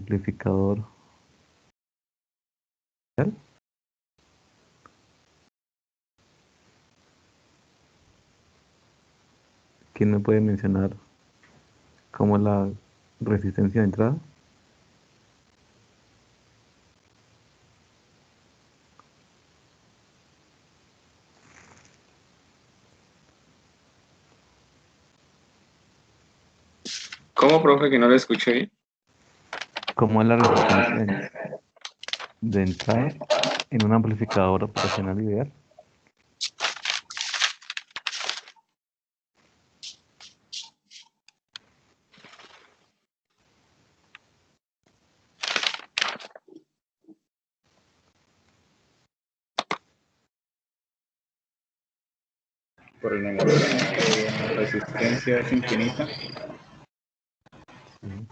amplificador. ¿Quién me puede mencionar cómo es la resistencia de entrada? ¿Cómo, profe, que no lo escuché? ¿Cómo es la resistencia de entrada en un amplificador operacional ideal? Por el negativo, la resistencia es infinita. Sí.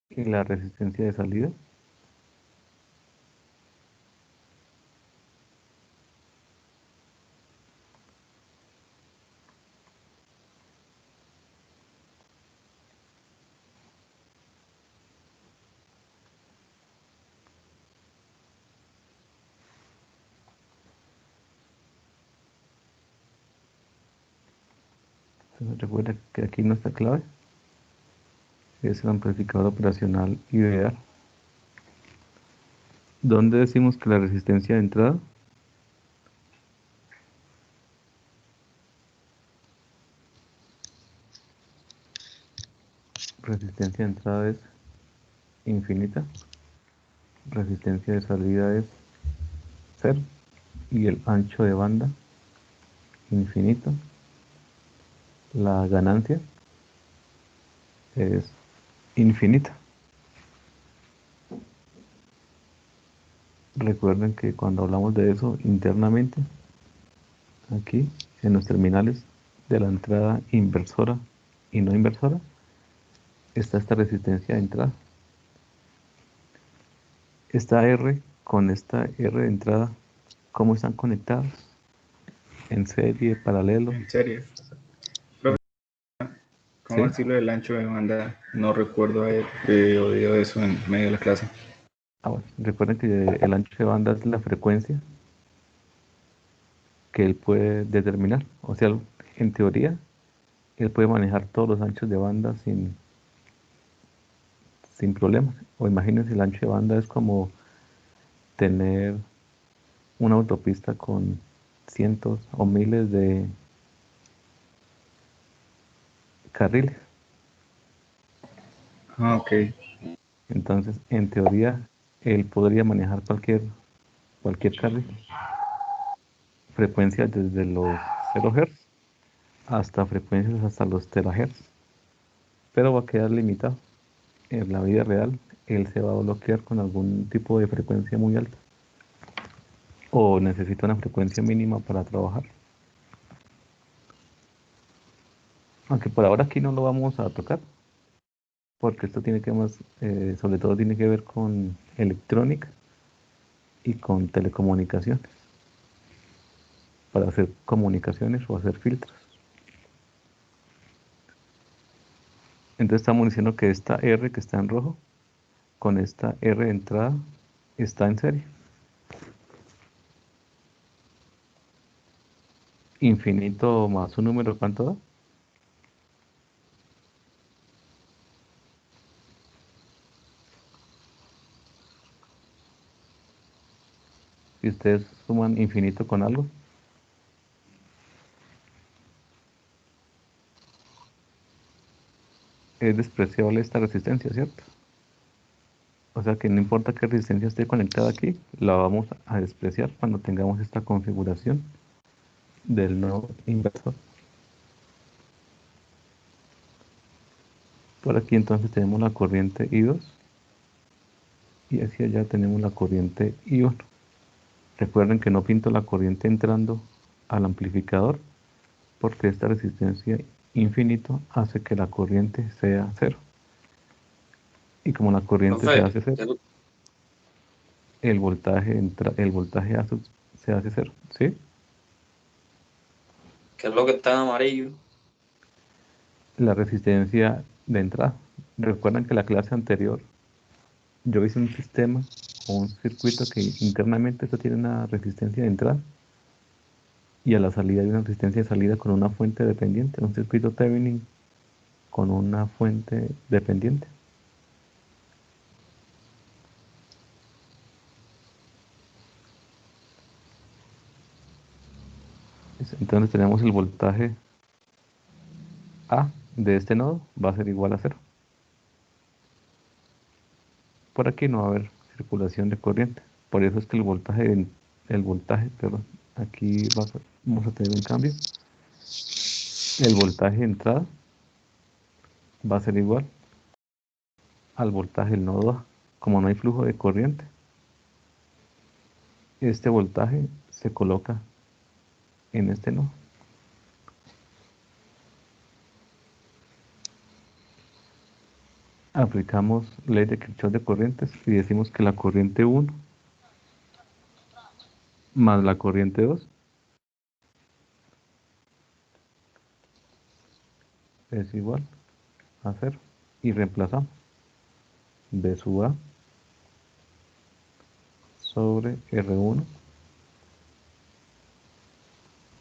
¿Y la resistencia de salida? Recuerda que aquí nuestra clave es el amplificador operacional ideal. ¿Dónde decimos que la resistencia de entrada? Resistencia de entrada es infinita. Resistencia de salida es 0. Y el ancho de banda infinito. La ganancia es infinita. Recuerden que cuando hablamos de eso internamente, aquí en los terminales de la entrada inversora y no inversora, está esta resistencia de entrada. Esta R con esta R de entrada, ¿cómo están conectadas? ¿En serie, paralelo? En serio. Profe, ¿cómo ¿Sí? decirlo del ancho de banda? No recuerdo haber oído eso en medio de la clase. Bueno, recuerden que el ancho de banda es la frecuencia que él puede determinar. O sea, en teoría, él puede manejar todos los anchos de banda sin problemas. O imagínense, el ancho de banda es como tener una autopista con cientos o miles de carriles. Ah, ok. Entonces, en teoría, él podría manejar cualquier carril. Frecuencias desde los 0 Hz hasta frecuencias hasta los terahertz. Pero va a quedar limitado. En la vida real, él se va a bloquear con algún tipo de frecuencia muy alta. O necesita una frecuencia mínima para trabajar. Aunque por ahora aquí no lo vamos a tocar, porque esto tiene que más, sobre todo tiene que ver con electrónica y con telecomunicaciones, para hacer comunicaciones o hacer filtros. Entonces estamos diciendo que esta R que está en rojo, con esta R de entrada, está en serie. Infinito más un número, ¿cuánto da? Si ustedes suman infinito con algo, es despreciable esta resistencia, ¿cierto? O sea que no importa qué resistencia esté conectada aquí, la vamos a despreciar cuando tengamos esta configuración del nodo inversor. Por aquí entonces tenemos la corriente I2 y hacia allá tenemos la corriente I1. Recuerden que no pinto la corriente entrando al amplificador porque esta resistencia infinito hace que la corriente sea 0. Y como la corriente se Profe, hace cero, el voltaje el voltaje se hace cero, ¿sí? ¿qué es lo que está en amarillo? La resistencia de entrada. Recuerdan que la clase anterior yo hice un sistema o un circuito que internamente esto tiene una resistencia de entrada y a la salida hay una resistencia de salida con una fuente dependiente, un circuito Thevenin con una fuente dependiente. Entonces tenemos el voltaje A de este nodo va a ser igual a cero. Por aquí no va a haber circulación de corriente. Por eso es que perdón, aquí vamos a tener un cambio. El voltaje de entrada va a ser igual al voltaje del nodo A. Como no hay flujo de corriente, este voltaje se coloca en este nodo. Aplicamos ley de Kirchhoff de corrientes y decimos que la corriente 1 más la corriente 2 es igual a cero. Y reemplazamos B sub A sobre R1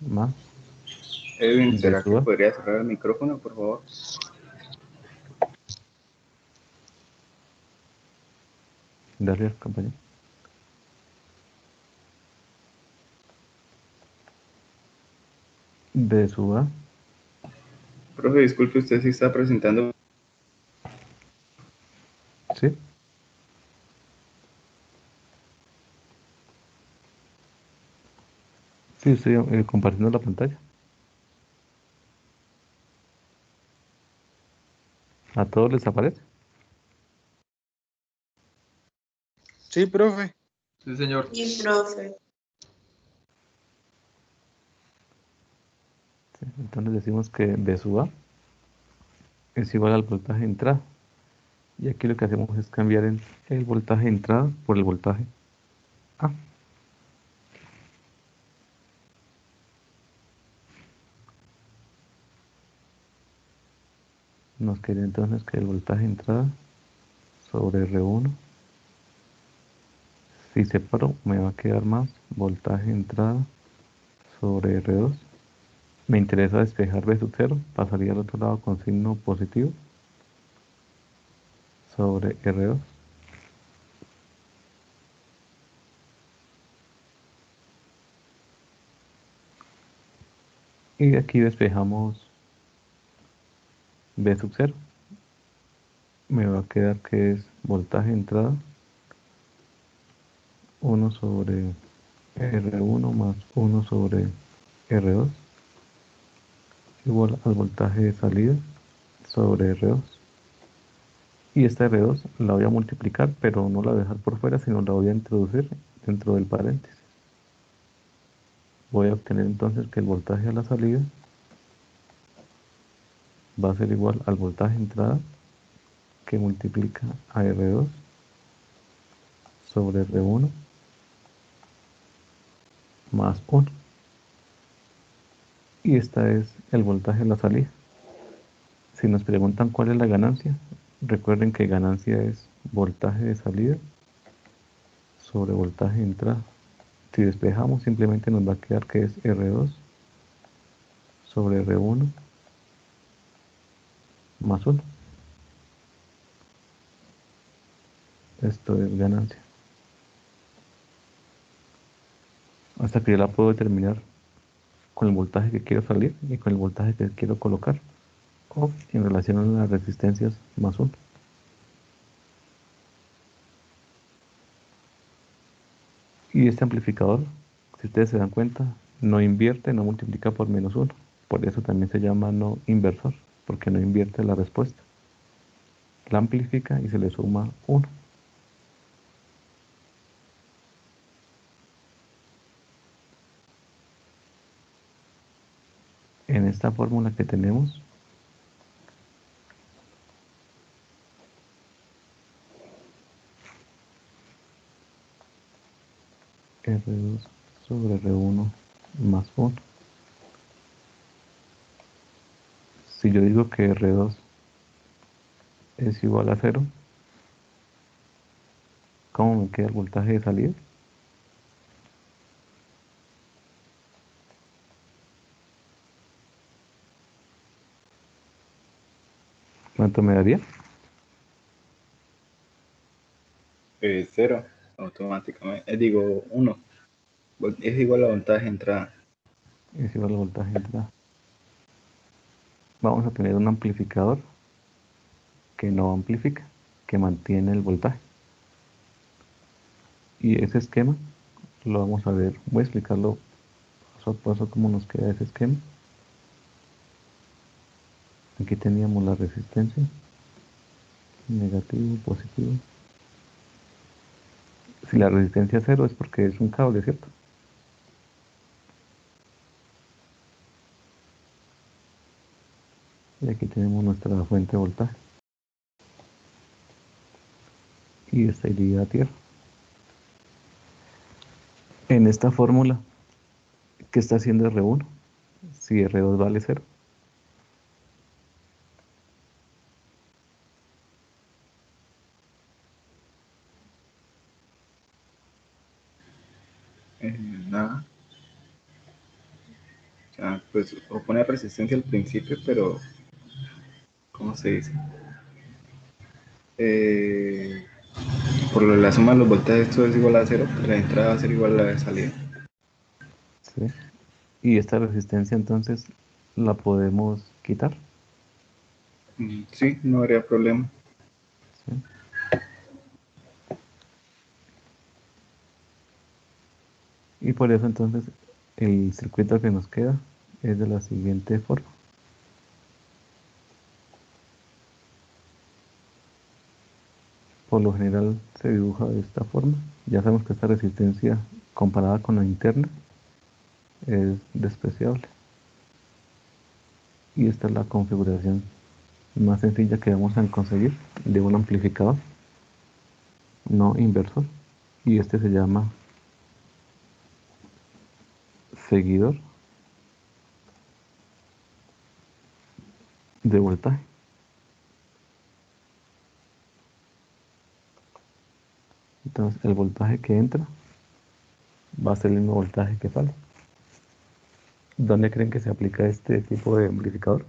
más Edwin, B ¿será sub que A. podría cerrar el micrófono, por favor? Gracias, compañero. B sub A. Profe, disculpe, usted sí está presentando. ¿Sí? Sí, estoy compartiendo la pantalla. ¿A todos les aparece? Sí, profe. Sí, señor. Y profe, Sí, entonces decimos que B sub A es igual al voltaje de entrada. Y aquí lo que hacemos es cambiar el voltaje de entrada por el voltaje A. Nos queda entonces que el voltaje de entrada sobre R1, si separo me va a quedar más voltaje de entrada sobre R2. Me interesa despejar B sub 0, pasaría al otro lado con signo positivo sobre R2. Y de aquí despejamos B sub 0. Me va a quedar que es voltaje de entrada 1 sobre R1 más 1 sobre R2 igual al voltaje de salida sobre R2. Y esta R2 la voy a multiplicar, pero no la voy a dejar por fuera, sino la voy a introducir dentro del paréntesis. Voy a obtener entonces que el voltaje a la salida va a ser igual al voltaje de entrada que multiplica a R2 sobre R1 más 1. Y esta es el voltaje a la salida. Si nos preguntan cuál es la ganancia, recuerden que ganancia es voltaje de salida sobre voltaje de entrada. Si despejamos, simplemente nos va a quedar que es R2 sobre R1 más 1. Esto es ganancia. Hasta que yo la puedo determinar con el voltaje que quiero salir y con el voltaje que quiero colocar, o en relación a las resistencias más 1. Y este amplificador, si ustedes se dan cuenta, no invierte, no multiplica por menos 1. Por eso también se llama no inversor, porque no invierte la respuesta. La amplifica y se le suma 1. En esta fórmula que tenemos, R2 sobre R1 más 1. Si yo digo que R2 es igual a 0, ¿cómo me queda el voltaje de salida? ¿Cuánto me daría? Cero, automáticamente. Digo, 1. Es igual a voltaje de entrada. Es igual al voltaje de entrada. Vamos a tener un amplificador que no amplifica, que mantiene el voltaje. Y ese esquema lo vamos a ver, voy a explicarlo paso a paso cómo nos queda ese esquema. Aquí teníamos la resistencia, negativo, positivo. Si la resistencia es 0 es porque es un cable, ¿cierto? Y aquí tenemos nuestra fuente de voltaje. Y esta iría a tierra. En esta fórmula, ¿qué está haciendo R1? Si R2 vale 0. Nada. O sea, pues o poner resistencia al principio, pero ¿cómo se dice? Eh, por la suma de los voltajes, esto es igual a 0, pues la entrada va a ser igual a la de salida. ¿Sí? Y esta resistencia entonces la podemos quitar. Sí, no habría problema. ¿Sí? Y por eso entonces el circuito que nos queda es de la siguiente forma. Por lo general se dibuja de esta forma. Ya sabemos que esta resistencia comparada con la interna es despreciable. Y esta es la configuración más sencilla que vamos a conseguir de un amplificador no inversor. Y este se llama seguidor de voltaje. Entonces el voltaje que entra va a ser el mismo voltaje que sale. ¿Dónde creen que se aplica este tipo de amplificador?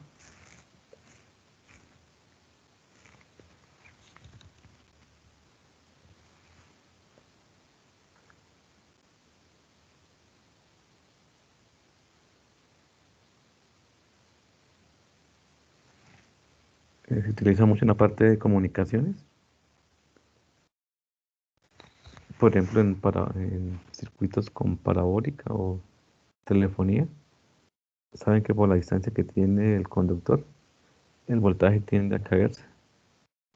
Se utiliza mucho en la parte de comunicaciones, por ejemplo en circuitos con parabólica o telefonía. Saben que por la distancia que tiene el conductor, el voltaje tiende a caerse.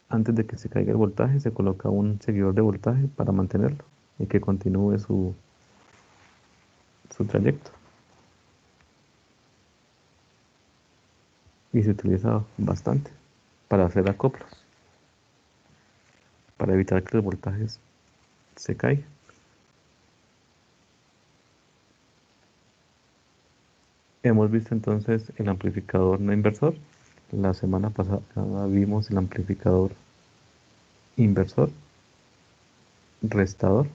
Antes de que se caiga el voltaje, se coloca un seguidor de voltaje para mantenerlo y que continúe su trayecto. Y se utiliza bastante para hacer acoplos, para evitar que los voltajes se caigan. Hemos visto entonces el amplificador no inversor. La semana pasada vimos el amplificador inversor, restador,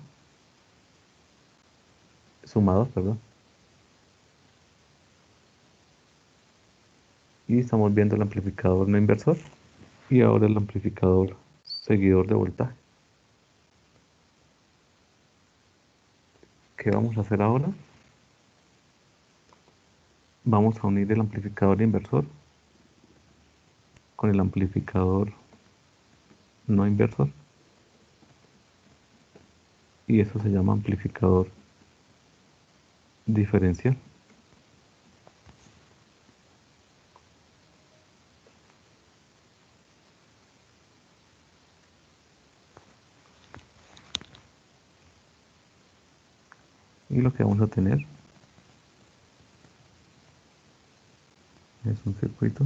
sumador, perdón. Y estamos viendo el amplificador no inversor y ahora el amplificador seguidor de voltaje. ¿Qué vamos a hacer ahora? Vamos a unir el amplificador inversor con el amplificador no inversor y eso se llama amplificador diferencial. Y lo que vamos a tener es un circuito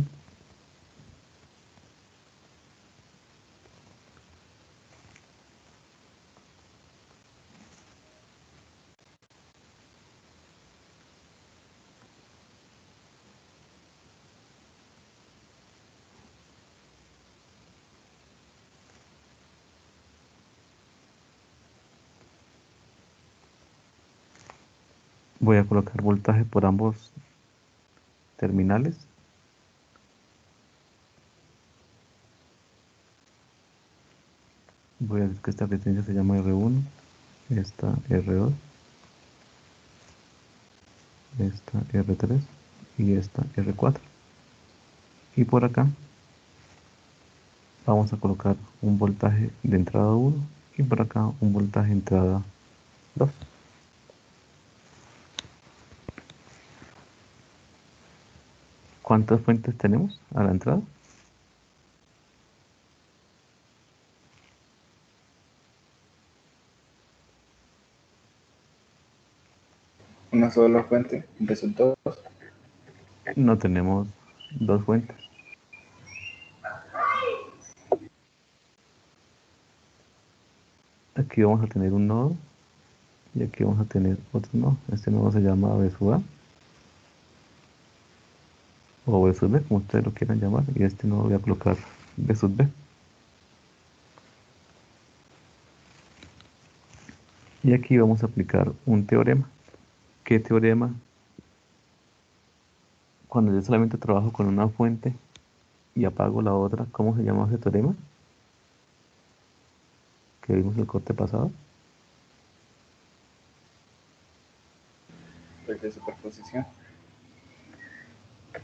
Voy a colocar voltaje por ambos terminales. Voy a decir que esta resistencia se llama R1, esta R2, esta R3 y esta R4. Y por acá vamos a colocar un voltaje de entrada 1 y por acá un voltaje de entrada 2. ¿Cuántas fuentes tenemos a la entrada? Una sola fuente, empezó todos. No tenemos dos fuentes. Aquí vamos a tener un nodo y aquí vamos a tener otro nodo. Este nodo se llama B sub A o B sub B, como ustedes lo quieran llamar. Y este nodo voy a colocar B sub B. Y aquí vamos a aplicar un teorema. ¿Qué teorema? Cuando yo solamente trabajo con una fuente y apago la otra, ¿cómo se llama ese teorema? Que vimos en el corte pasado. Pues de superposición.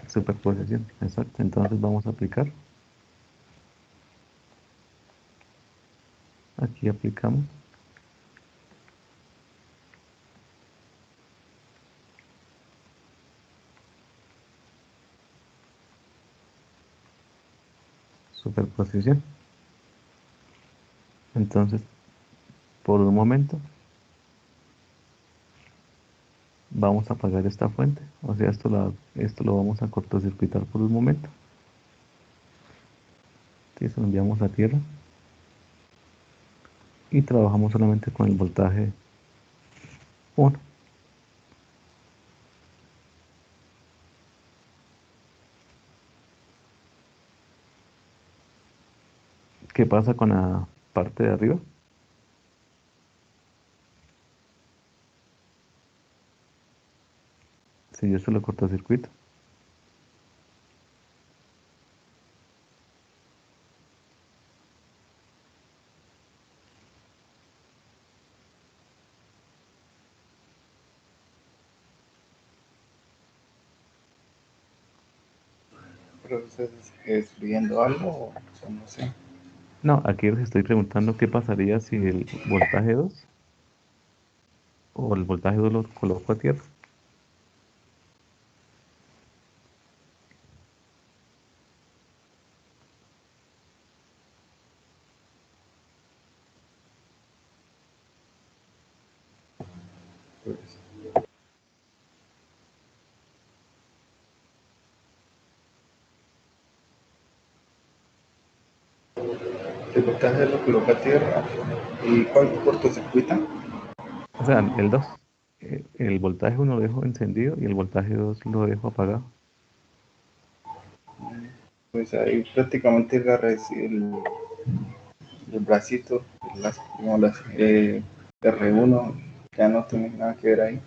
Superposición, exacto. Entonces vamos a aplicar. Aquí aplicamos. Superposición. Entonces, por un momento, vamos a apagar esta fuente. O sea, esto lo vamos a cortocircuitar por un momento. Entonces lo enviamos a tierra. Y trabajamos solamente con el voltaje 1. ¿Qué pasa con la parte de arriba? Si yo solo cortocircuito. Pero estás excluyendo algo o no sé. No, aquí les estoy preguntando qué pasaría si el voltaje 2 o el voltaje 2 lo coloco a tierra. Pues el voltaje lo coloca a tierra. ¿Y cuál cortocircuita? O sea, el 2. El voltaje 1 lo dejo encendido y el voltaje 2 lo dejo apagado. Pues ahí prácticamente agarras el bracito, como las R1, ya no tiene nada que ver ahí.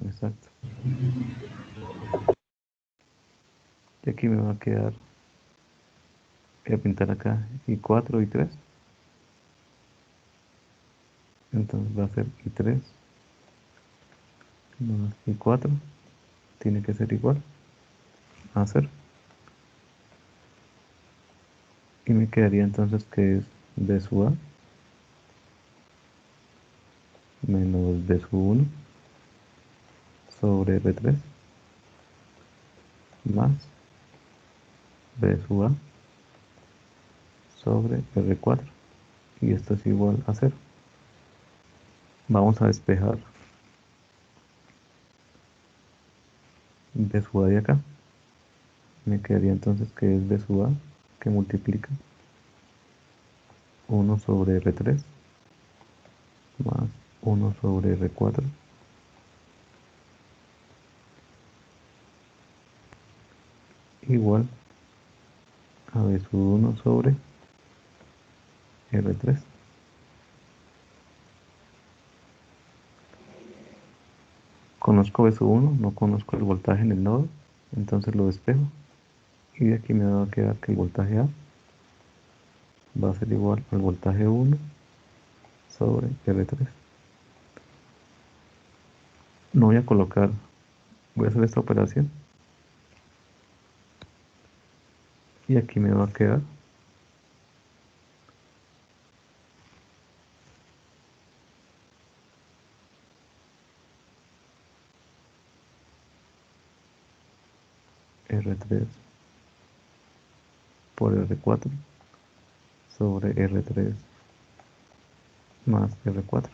Exacto. Y aquí me va a quedar, voy a pintar acá I4, I3. Entonces va a ser I3 más I4. Tiene que ser igual a 0. Y me quedaría entonces que es B sub A menos B sub 1 sobre R3 más B sub A sobre R4. Y esto es igual a 0. Vamos a despejar B sub A de acá. Me quedaría entonces que es B sub A que multiplica 1 sobre R3 más 1 sobre R4 igual a B sub 1 sobre R3. Conozco V1, no conozco el voltaje en el nodo, entonces lo despejo. Y de aquí me va a quedar que el voltaje A va a ser igual al voltaje 1 sobre R3. No voy a colocar, voy a hacer esta operación. Y aquí me va a quedar R3 por R4 sobre R3 más R4.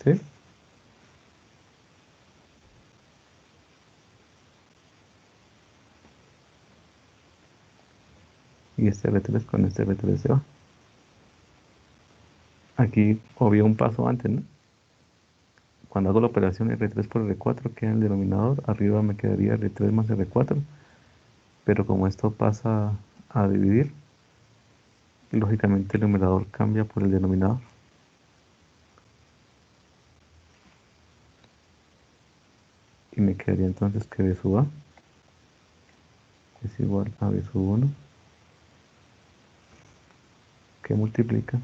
¿Sí? Y este R3 con este R3 se va. Aquí había un paso antes, ¿no? Cuando hago la operación R3 por R4 queda en el denominador, arriba me quedaría R3 más R4, pero como esto pasa a dividir, lógicamente el numerador cambia por el denominador. Y me quedaría entonces que B sub A es igual a B sub 1, que multiplica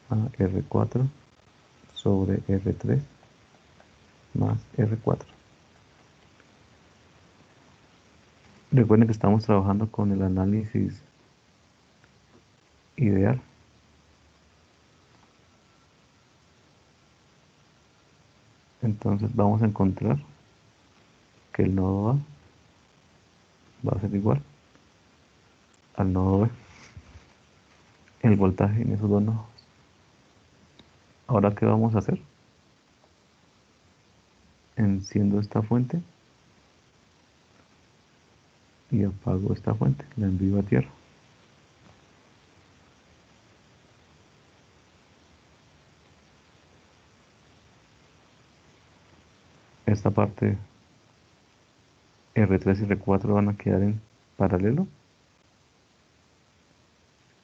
a R4 sobre R3 más R4. Recuerden que estamos trabajando con el análisis ideal. Entonces vamos a encontrar que el nodo A va a ser igual al nodo B, el voltaje en esos dos nodos. Ahora, ¿qué vamos a hacer? Enciendo esta fuente y apago esta fuente, la envío a tierra. Esta parte R3 y R4 van a quedar en paralelo.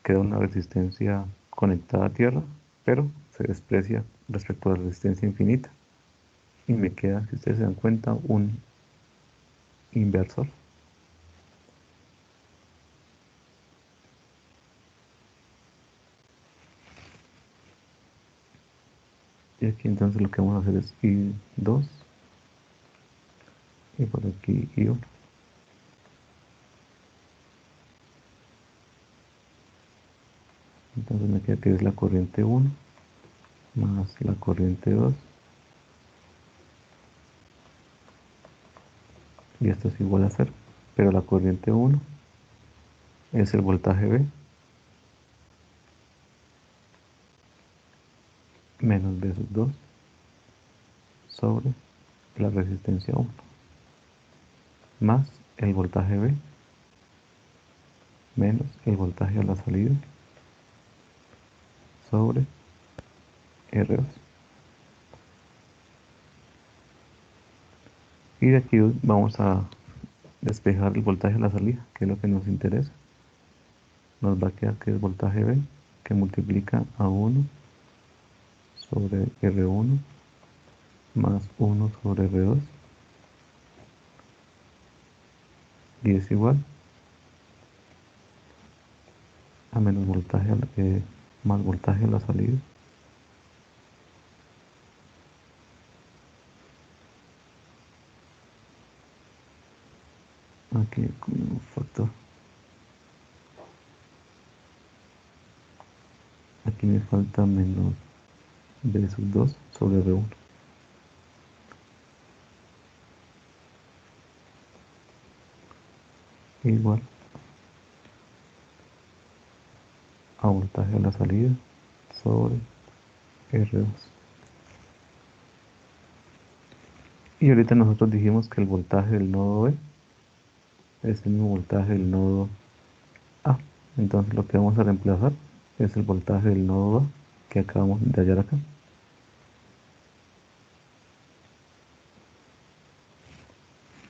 Queda una resistencia conectada a tierra, pero se desprecia respecto a la resistencia infinita. Y me queda, si ustedes se dan cuenta, un inversor. Y aquí entonces lo que vamos a hacer es I2 y por aquí I1. Entonces me queda que es la corriente 1 más la corriente 2. Y esto es igual a 0. Pero la corriente 1 es el voltaje B menos B sub 2 sobre la resistencia 1 más el voltaje B menos el voltaje a la salida sobre R2. Y de aquí vamos a despejar el voltaje a la salida, que es lo que nos interesa. Nos va a quedar que es voltaje B, que multiplica a 1 sobre R1 más 1 sobre R2 y es igual a menos voltaje más voltaje a la salida aquí con un factor. Aquí me falta menos B sub 2 sobre R1. Igual a voltaje a la salida sobre R2. Y ahorita nosotros dijimos que el voltaje del nodo B es el mismo voltaje del nodo A. Entonces lo que vamos a reemplazar es el voltaje del nodo A que acabamos de hallar acá.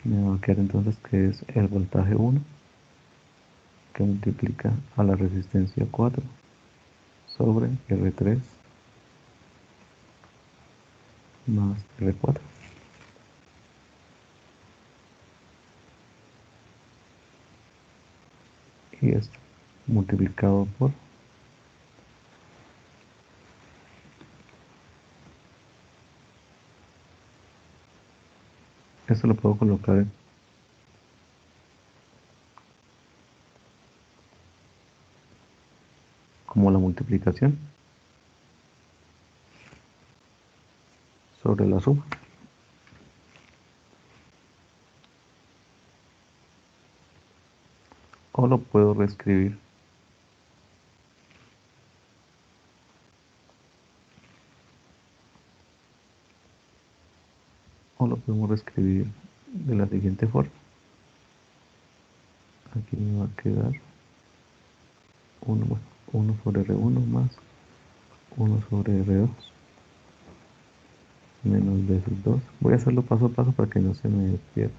Me va a quedar entonces que es el voltaje 1 que multiplica a la resistencia 4 sobre R3 más R4. Y esto multiplicado por, esto lo puedo colocar como la multiplicación sobre la suma. O lo puedo reescribir o lo podemos reescribir de la siguiente forma. Aquí me va a quedar 1 sobre R1 más 1 sobre R2 menos B sub 2. Voy a hacerlo paso a paso para que no se me pierda.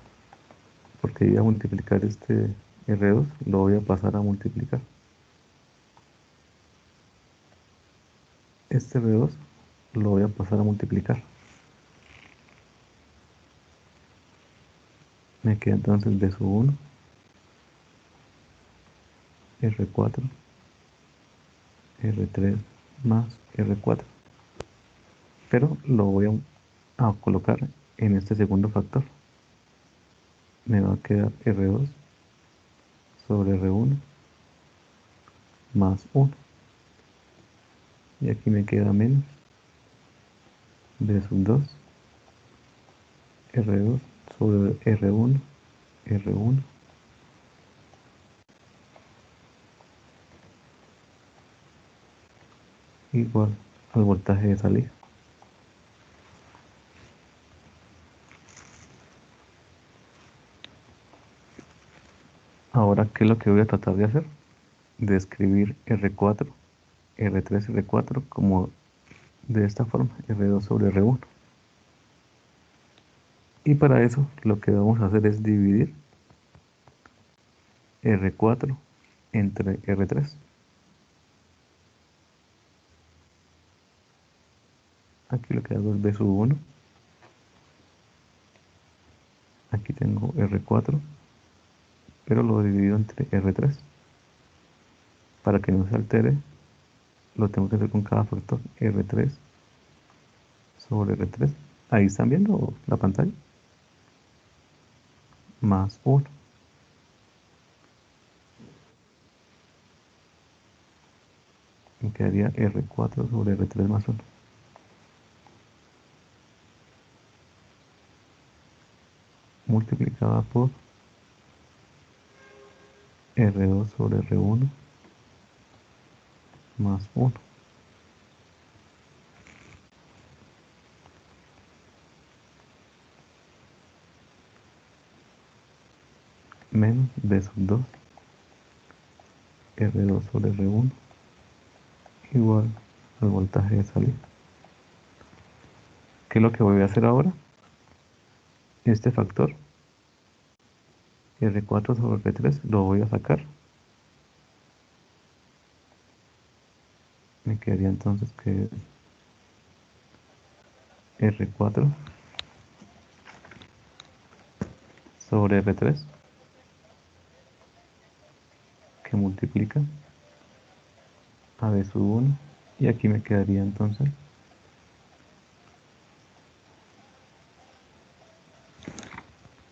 Porque voy a multiplicar este R2, lo voy a pasar a multiplicar. Este R2 lo voy a pasar a multiplicar. Me queda entonces B sub 1, R4, R3 más R4. Pero lo voy a colocar en este segundo factor. Me va a quedar R2 sobre R1 más 1. Y aquí me queda menos B sub 2, R2 sobre R1, R1 igual al voltaje de salida. Ahora, ¿qué es lo que voy a tratar de hacer? De escribir R4, R3, R4 como de esta forma, R2 sobre R1. Y para eso lo que vamos a hacer es dividir R4 entre R3. Aquí lo que hago es B sub 1. Aquí tengo R4, pero lo divido entre R3. Para que no se altere, lo tengo que hacer con cada factor. R3 sobre R3. Ahí están viendo la pantalla. Más 1. Me quedaría R4 sobre R3 más 1. Multiplicada por R2 sobre R1 más 1. Menos B sub 2. R2 sobre R1 igual al voltaje de salida. ¿Qué es lo que voy a hacer ahora? Este factor R4 sobre R3 lo voy a sacar. Me quedaría entonces que R4 sobre R3 que multiplica a B sub 1 y aquí me quedaría entonces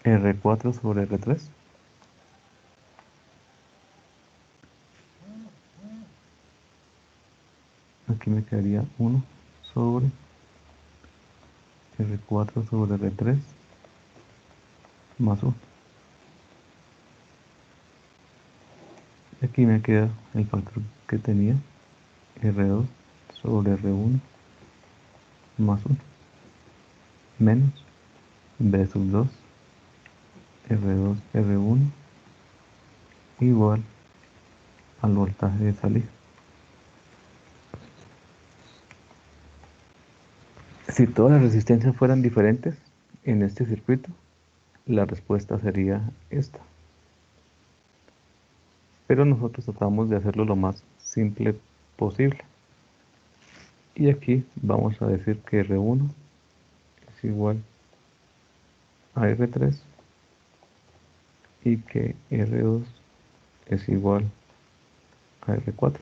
R4 sobre R3. Aquí me quedaría 1 sobre R4 sobre R3 más 1. Y aquí me queda el factor que tenía R2 sobre R1 más 1 menos B sub 2 R2 R1 igual al voltaje de salida. Si todas las resistencias fueran diferentes en este circuito, la respuesta sería esta. Pero nosotros tratamos de hacerlo lo más simple posible. Y aquí vamos a decir que R1 es igual a R3 y que R2 es igual a R4.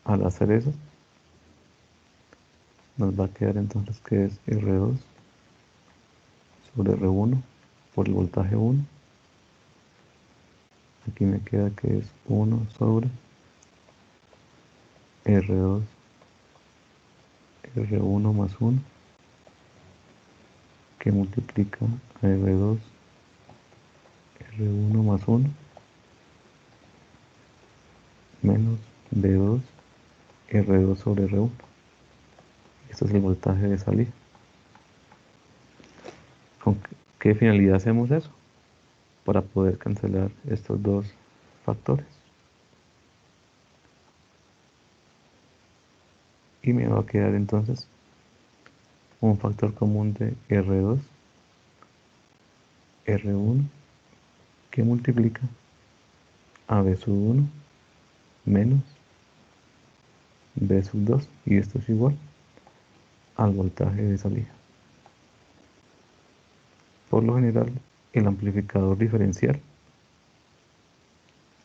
Al hacer eso, nos va a quedar entonces que es R2 sobre R1 por el voltaje 1. Aquí me queda que es 1 sobre R2, R1 más 1, que multiplica a R2, R1 más 1, menos B2, R2 sobre R1. Esto es el voltaje de salida. ¿Con qué finalidad hacemos eso? Para poder cancelar estos dos factores. Y me va a quedar entonces un factor común de R2, R1, que multiplica a B sub 1 menos B sub 2. Y esto es igual al voltaje de salida. Por lo general, el amplificador diferencial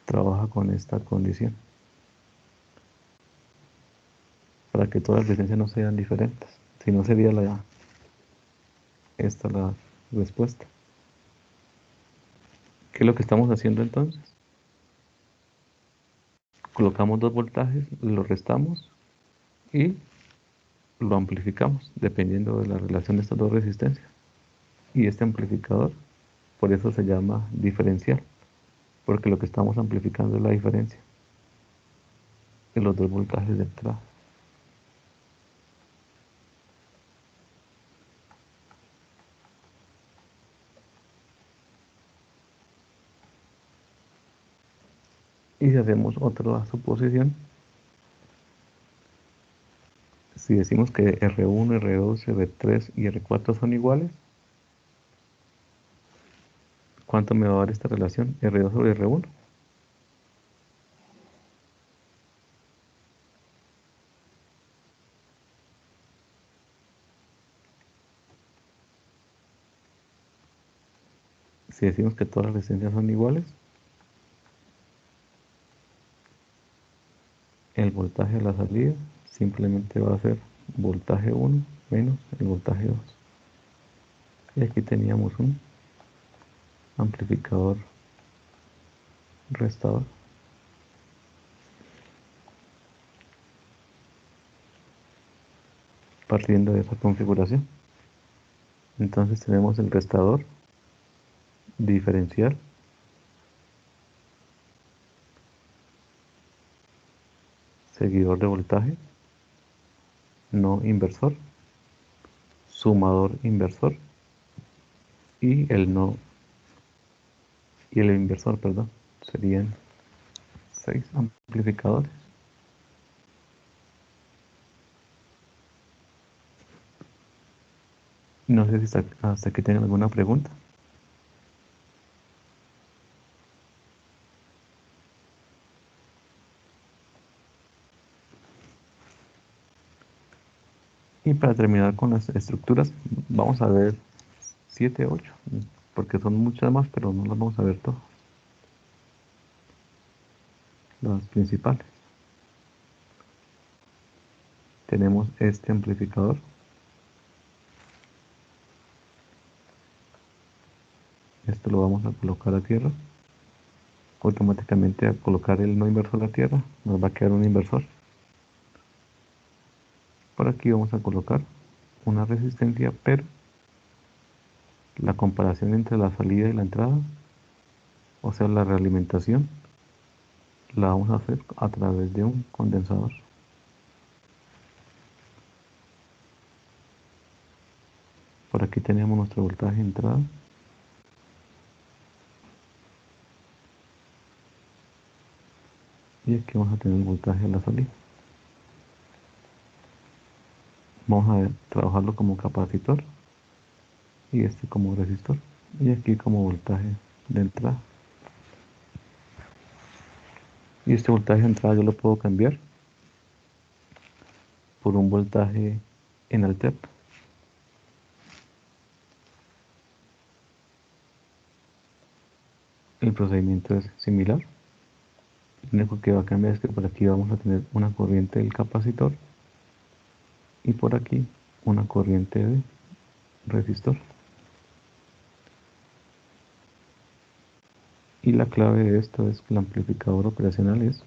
trabaja con esta condición, para que todas las resistencias no sean diferentes. Si no, sería esta la respuesta. ¿Qué es lo que estamos haciendo entonces? Colocamos dos voltajes, lo restamos y lo amplificamos, dependiendo de la relación de estas dos resistencias. Y este amplificador, por eso se llama diferencial, porque lo que estamos amplificando es la diferencia de los dos voltajes de entrada. Y si hacemos otra suposición, si decimos que R1, R2, R3 y R4 son iguales, ¿cuánto me va a dar esta relación? R2 sobre R1. Si decimos que todas las resistencias son iguales, el voltaje de la salida simplemente va a ser voltaje 1 menos el voltaje 2. Y aquí teníamos un amplificador restador. Partiendo de esa configuración, entonces tenemos el restador diferencial, seguidor de voltaje, no inversor, sumador inversor y el inversor, perdón, serían 6 amplificadores. No sé si hasta aquí tienen alguna pregunta. Y para terminar con las estructuras, vamos a ver 7, 8, porque son muchas más, pero no las vamos a ver todas. Las principales. Tenemos este amplificador. Esto lo vamos a colocar a tierra. Automáticamente, al colocar el no inversor a tierra, nos va a quedar un inversor. Por aquí vamos a colocar una resistencia, pero la comparación entre la salida y la entrada, o sea, la realimentación, la vamos a hacer a través de un condensador. Por aquí tenemos nuestro voltaje de entrada. Y aquí vamos a tener el voltaje de la salida. Vamos a trabajarlo como capacitor y este como resistor. Y aquí como voltaje de entrada. Y este voltaje de entrada yo lo puedo cambiar por un voltaje en Altep. El procedimiento es similar. Lo único que va a cambiar es que por aquí vamos a tener una corriente del capacitor y por aquí una corriente de resistor. Y la clave de esto es que el amplificador operacional es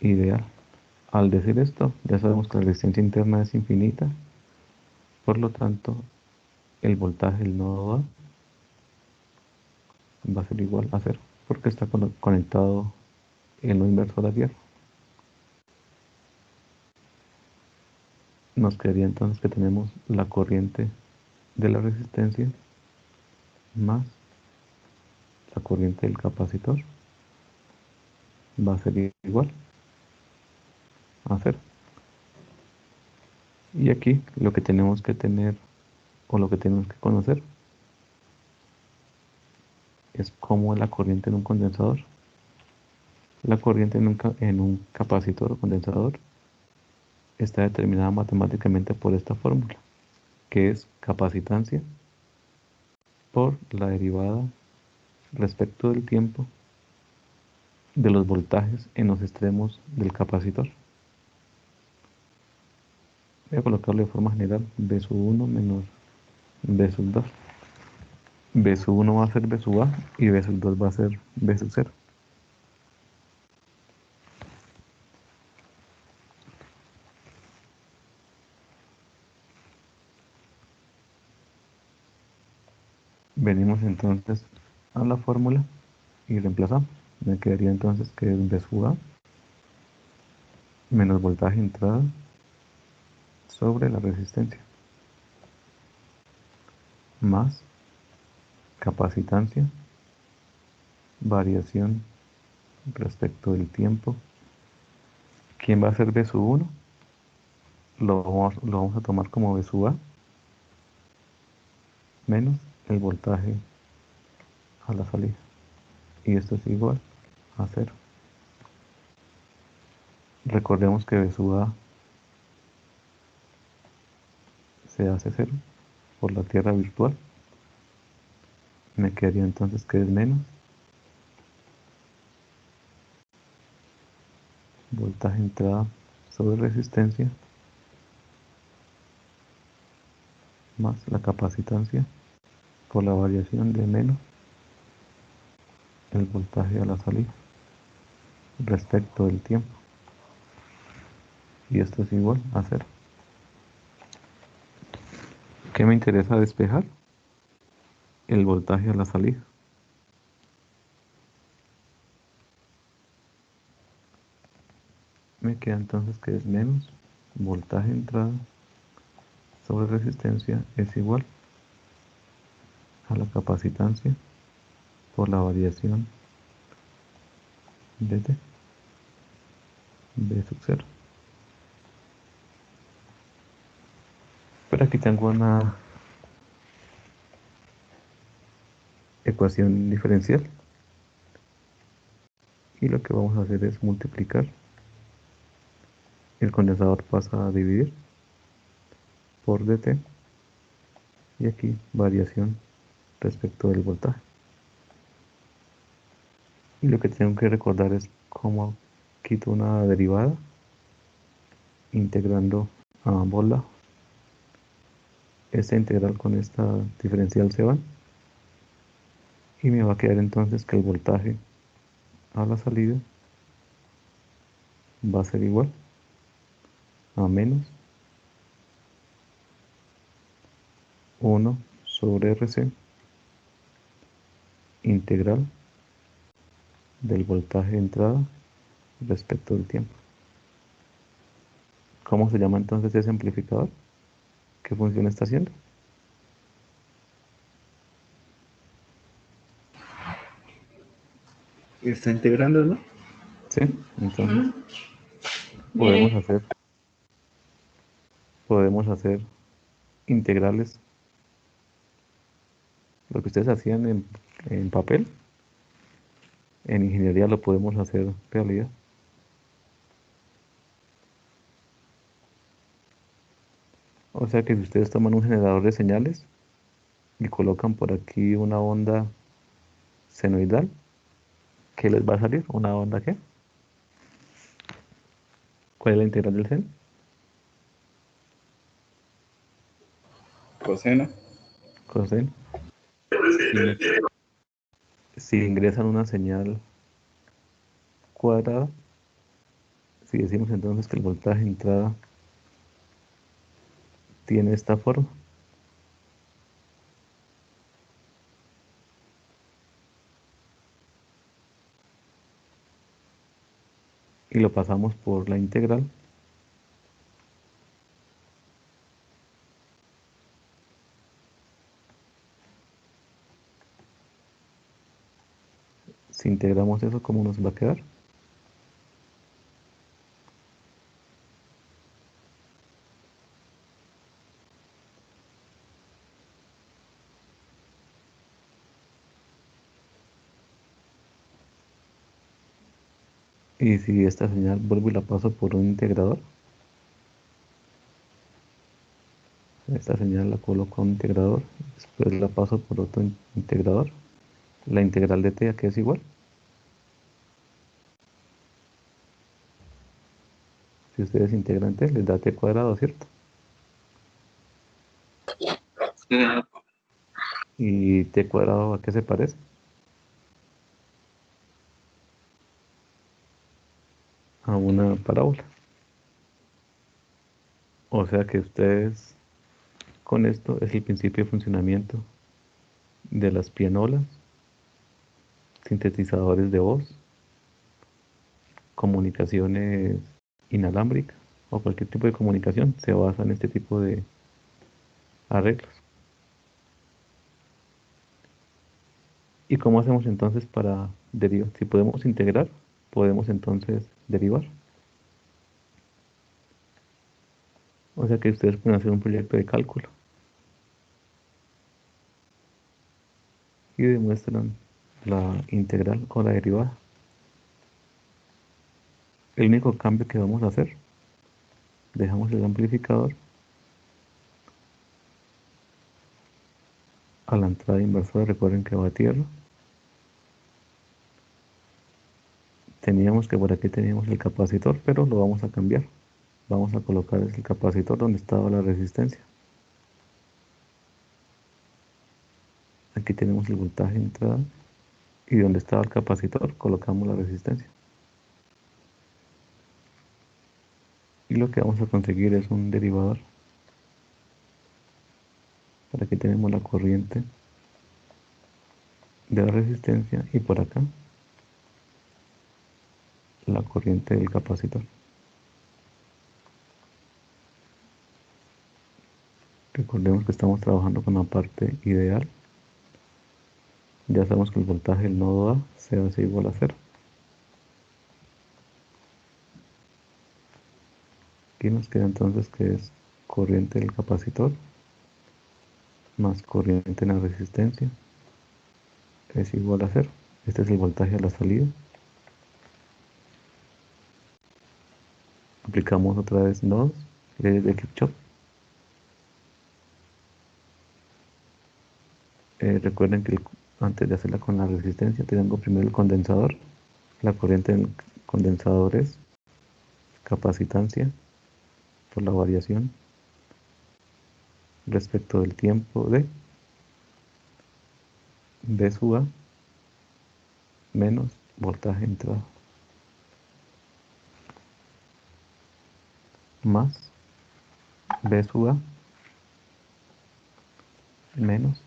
ideal. Al decir esto, ya sabemos que la resistencia interna es infinita, por lo tanto, el voltaje del nodo A va a ser igual a cero, porque está conectado en lo inverso a la Tierra. Nos quedaría entonces que tenemos la corriente de la resistencia más la corriente del capacitor va a ser igual a cero. Y aquí lo que tenemos que tener o lo que tenemos que conocer es cómo es la corriente en un condensador. La corriente en un capacitor o condensador está determinada matemáticamente por esta fórmula, que es capacitancia por la derivada respecto del tiempo de los voltajes en los extremos del capacitor. Voy a colocarlo de forma general, B sub 1 menos B sub 2. B sub 1 va a ser B sub A y B sub 2 va a ser B sub 0. Venimos entonces a la fórmula y reemplazamos. Me quedaría entonces que es B sub A menos voltaje entrada sobre la resistencia más capacitancia, variación respecto del tiempo. ¿Quién va a ser B sub 1? Lo vamos a tomar como B sub A menos el voltaje a la salida. Y esto es igual a cero. Recordemos que B sub A se hace cero por la tierra virtual. Me quedaría entonces que es menos voltaje entrada sobre resistencia más la capacitancia por la variación de menos el voltaje a la salida respecto del tiempo. Y esto es igual a cero. ¿Qué me interesa despejar? El voltaje a la salida. Me queda entonces que es menos voltaje entrada sobre resistencia es igual a la capacitancia por la variación de T, B sub 0. Pero aquí tengo una ecuación diferencial y lo que vamos a hacer es multiplicar. El condensador pasa a dividir por dt y aquí variación respecto del voltaje. Y lo que tengo que recordar es cómo quito una derivada integrando a ambos lados. Esta integral con esta diferencial se van y me va a quedar entonces que el voltaje a la salida va a ser igual a menos 1 sobre RC integral del voltaje de entrada respecto del tiempo. ¿Cómo se llama entonces ese amplificador? ¿Qué función está haciendo? Está integrando, ¿no? Sí, entonces podemos hacer, podemos hacer integrales. Lo que ustedes hacían en papel, en ingeniería lo podemos hacer realidad. O sea que si ustedes toman un generador de señales y colocan por aquí una onda senoidal, ¿qué les va a salir? ¿Una onda qué? ¿Cuál es la integral del seno? Coseno. Coseno. Si, me- si ingresan una señal cuadrada, si decimos entonces que el voltaje de entrada tiene esta forma, y lo pasamos por la integral, si integramos eso, ¿cómo nos va a quedar? Y si esta señal vuelvo y la paso por un integrador, esta señal la coloco a un integrador, después la paso por otro integrador, la integral de t, ¿a qué es igual? Si ustedes integran t, les da t cuadrado, ¿cierto? ¿Y t cuadrado a qué se parece? A una parábola. O sea que ustedes, con esto es el principio de funcionamiento de las pianolas, sintetizadores de voz, comunicaciones inalámbricas o cualquier tipo de comunicación se basa en este tipo de arreglos. ¿Y cómo hacemos entonces para derivar? Si podemos integrar, podemos entonces derivar. O sea que ustedes pueden hacer un proyecto de cálculo y demuestran la integral o la derivada. El único cambio que vamos a hacer, dejamos el amplificador a la entrada inversora, recuerden que va a tierra. Teníamos que por aquí teníamos el capacitor, pero lo vamos a cambiar. Vamos a colocar el capacitor donde estaba la resistencia. Aquí tenemos el voltaje de entrada y donde estaba el capacitor colocamos la resistencia. Y lo que vamos a conseguir es un derivador. Por aquí tenemos la corriente de la resistencia y por acá la corriente del capacitor. Recordemos que estamos trabajando con la parte ideal. Ya sabemos que el voltaje del nodo A se hace igual a cero. Aquí nos queda entonces que es corriente del capacitor más corriente en la resistencia es igual a cero. Este es el voltaje a la salida. Aplicamos otra vez nodos de Kirchhoff. Recuerden que antes de hacerla con la resistencia, tengo primero el condensador. La corriente del condensador es capacitancia por la variación respecto del tiempo de B sub A menos voltaje entrada más B sub A menos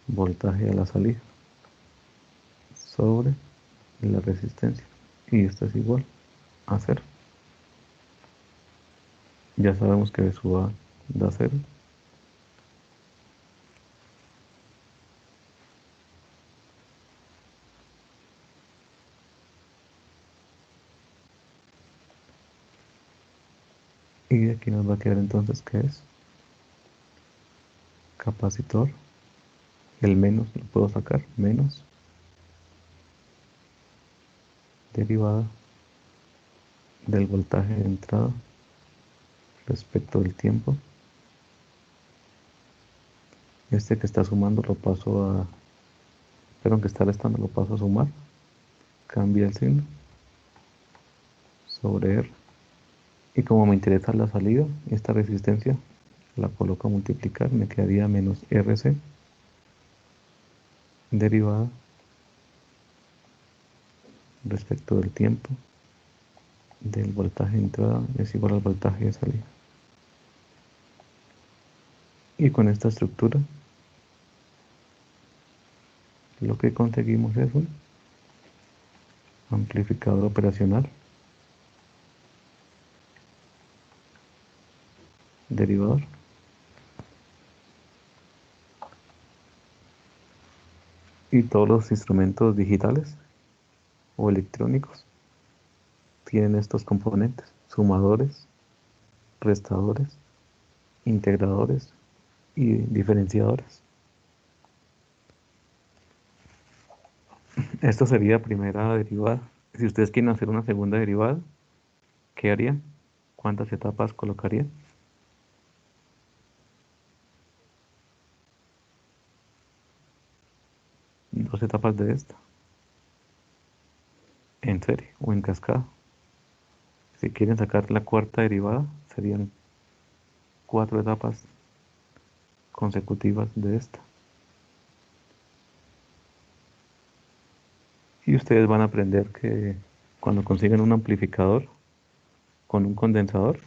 voltaje a la salida sobre la resistencia. Y esto es igual a cero. Ya sabemos que B sub A da cero. Y de aquí nos va a quedar entonces que es capacitor. El menos lo puedo sacar, menos derivada del voltaje de entrada respecto del tiempo. Este que está sumando lo paso a, perdón, que está restando lo paso a sumar. Cambia el signo sobre R. Y como me interesa la salida, esta resistencia la coloco a multiplicar, me quedaría menos RC derivada respecto del tiempo del voltaje de entrada es igual al voltaje de salida. Y con esta estructura lo que conseguimos es un amplificador operacional derivador. Y todos los instrumentos digitales o electrónicos tienen estos componentes: sumadores, restadores, integradores y diferenciadores. Esto sería primera derivada. Si ustedes quieren hacer una segunda derivada, ¿qué harían? ¿Cuántas etapas colocarían? Dos etapas de esta, en serie o en cascada. Si quieren sacar la cuarta derivada, serían cuatro etapas consecutivas de esta. Y ustedes van a aprender que cuando consiguen un amplificador con un condensador,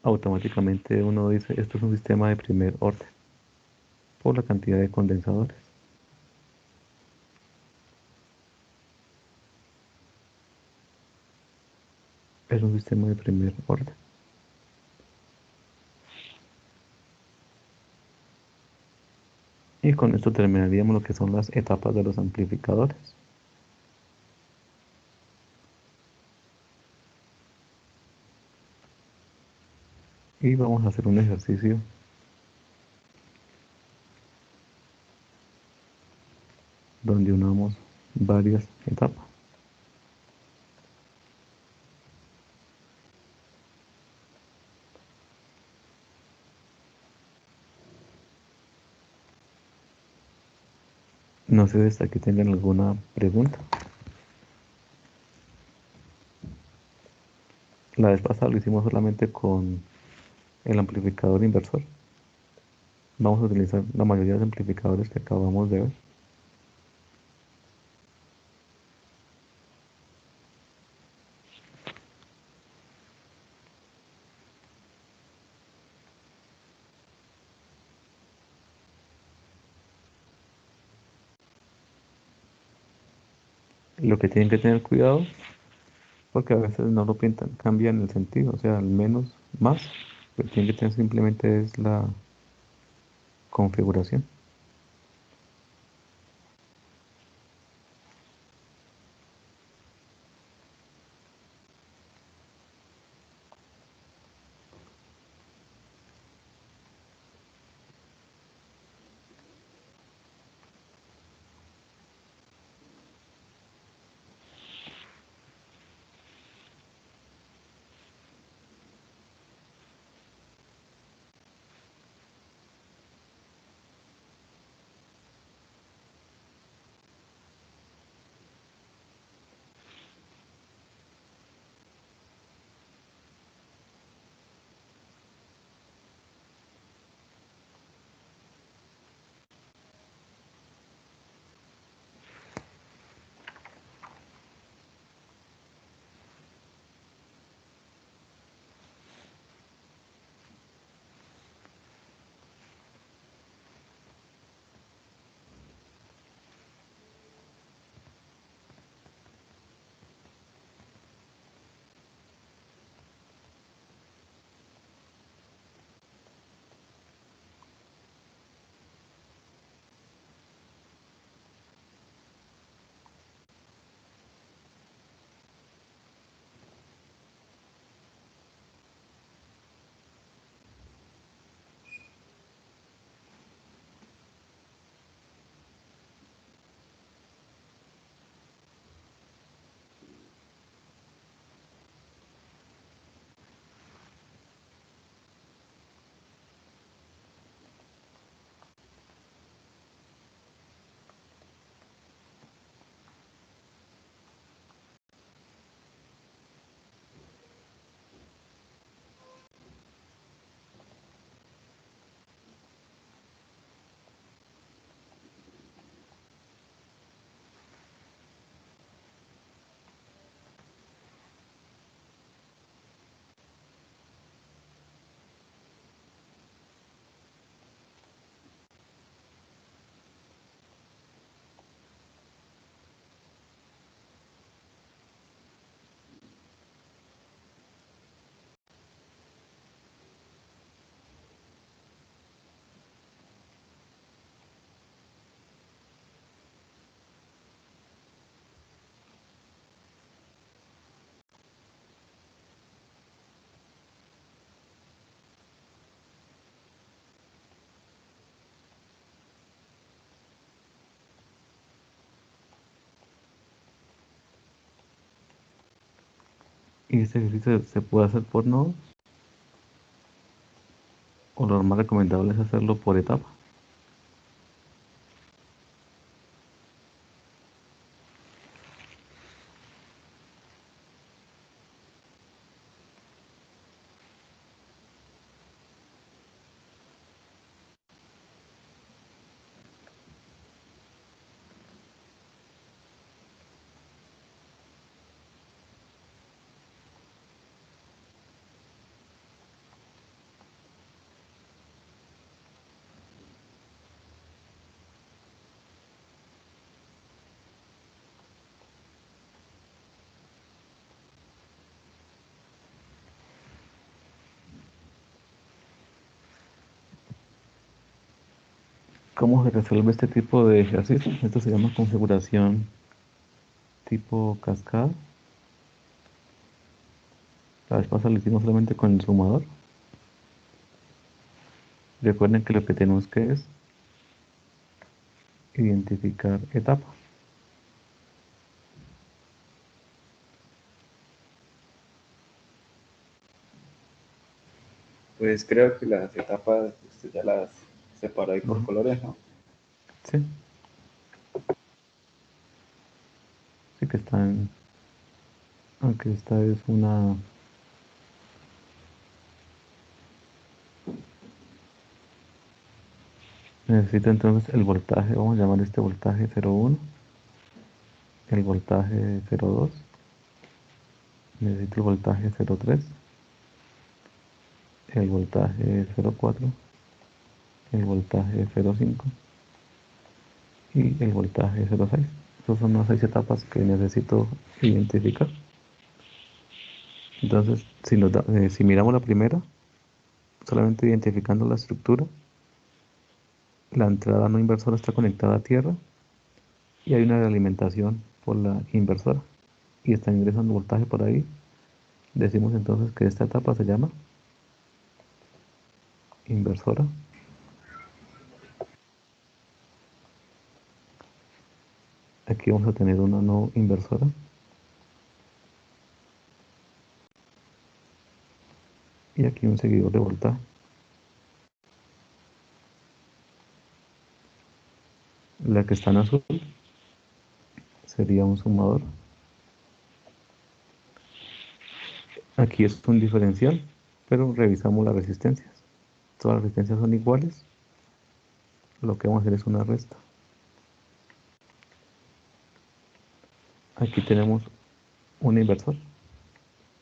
automáticamente uno dice, esto es un sistema de primer orden, por la cantidad de condensadores. Es un sistema de primer orden. Y con esto terminaríamos lo que son las etapas de los amplificadores. Y vamos a hacer un ejercicio donde unamos varias etapas. No sé si hasta aquí tengan alguna pregunta. La vez pasada lo hicimos solamente con el amplificador inversor. Vamos a utilizar la mayoría de los amplificadores que acabamos de ver. Lo que tienen que tener cuidado, porque a veces no lo pintan, cambian el sentido, o sea, al menos más. Lo que tienen que tener simplemente es la configuración. Y este ejercicio se puede hacer por nodos, o lo más recomendable es hacerlo por etapa. ¿Cómo se resuelve este tipo de ejercicio? Esto se llama configuración tipo cascada. La vez pasada lo hicimos solamente con el sumador. Recuerden que lo que tenemos que es identificar etapa. Pues creo que las etapas usted ya las separó ahí por Ujú. colores, ¿no? Sí, sí que están, aunque esta es una, necesito entonces el voltaje, vamos a llamar este voltaje 0,1, el voltaje 0,2, necesito el voltaje 0,3, el voltaje 0,4, el voltaje 0,5 y el voltaje 0,6. Esas son las 6 etapas que necesito identificar. Entonces, si miramos la primera, solamente identificando la estructura, la entrada no inversora está conectada a tierra y hay una realimentación por la inversora y está ingresando voltaje por ahí. Decimos entonces que esta etapa se llama inversora. Aquí vamos a tener una no inversora y aquí un seguidor de voltaje. La que está en azul sería un sumador. Aquí es un diferencial, pero revisamos las resistencias. Todas las resistencias son iguales. Lo que vamos a hacer es una resta. Aquí tenemos un inversor.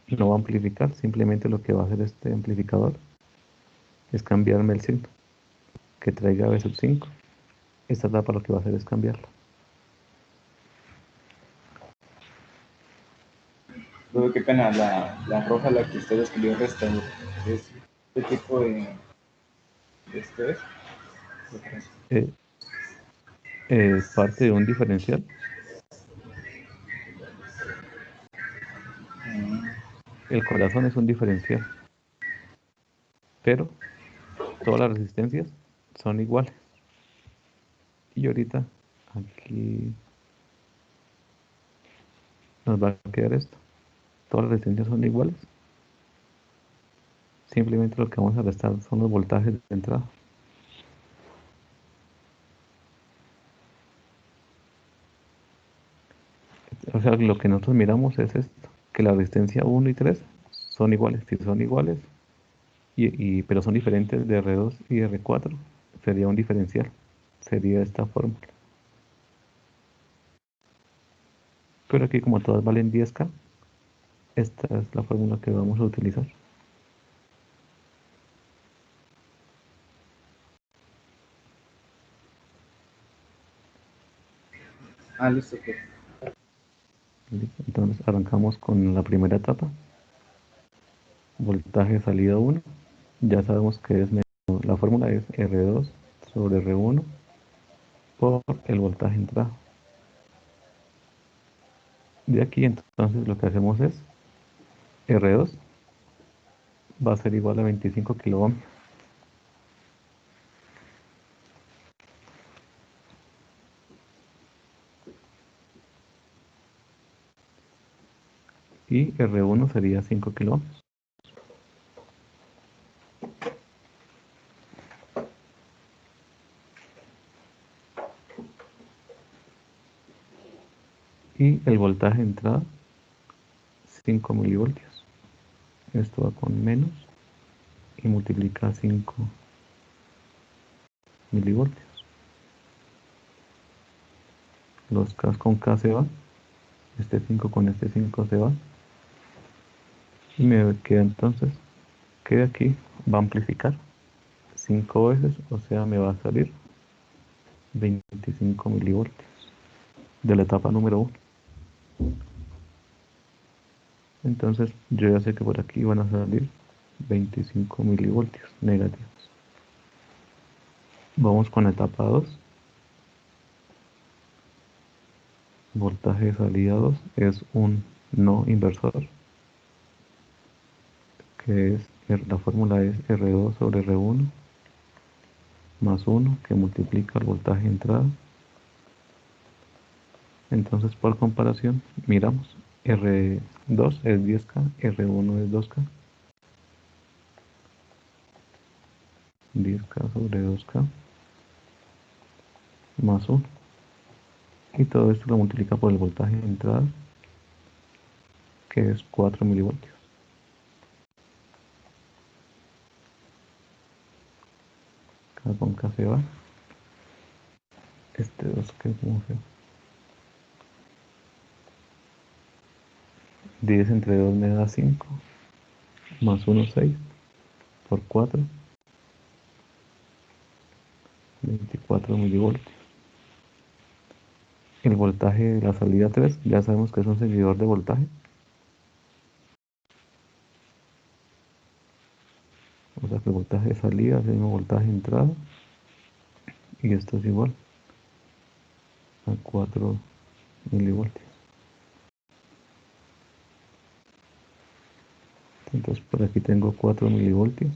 No va a amplificar, simplemente lo que va a hacer este amplificador es cambiarme el signo, que traiga B sub 5. Esta etapa lo que va a hacer es cambiarlo. Luego, qué pena, la roja, la que usted escribió resta, es ¿qué tipo de estrés? Eh, es parte de un diferencial. El corazón es un diferencial, pero todas las resistencias son iguales. Y ahorita aquí nos va a quedar esto. Todas las resistencias son iguales. Simplemente lo que vamos a restar son los voltajes de entrada. O sea, lo que nosotros miramos es esto, que la resistencia 1 y 3 son iguales. Si son iguales, pero son diferentes de R2 y R4, sería un diferencial. Sería esta fórmula. Pero aquí como todas valen 10K, esta es la fórmula que vamos a utilizar. Ah, listo, pues. ¿Listo? Entonces arrancamos con la primera etapa. Voltaje salida 1. Ya sabemos que la fórmula es R2 sobre R1 por el voltaje entrada. De aquí entonces lo que hacemos es R2 va a ser igual a 25 kiloohmios. y R1 sería 5 kilómetros. Y el voltaje de entrada, 5 milivoltios. Esto va con menos y multiplica 5 milivoltios. Los K con K se van. Este 5 con este 5 se van. Y me queda entonces que de aquí va a amplificar 5 veces, o sea, me va a salir 25 milivoltios de la etapa número 1. Entonces yo ya sé que por aquí van a salir 25 milivoltios negativos. Vamos con la etapa 2. Voltaje de salida 2 es un no inversor, que es, la fórmula es R2 sobre R1 más 1, que multiplica el voltaje de entrada. Entonces, por comparación, miramos, R2 es 10K, R1 es 2K. 10K sobre 2K más 1. Y todo esto lo multiplica por el voltaje de entrada, que es 4 milivoltios. K con K se va. Este 2, que como se va. 10 entre 2 me da 5, más 1, 6, por 4, 24 milivoltios. El voltaje de la salida 3, ya sabemos que es un seguidor de voltaje. O sea que el voltaje de salida es el mismo voltaje de entrada. Y esto es igual a 4 milivoltios. Entonces por aquí tengo 4 milivoltios.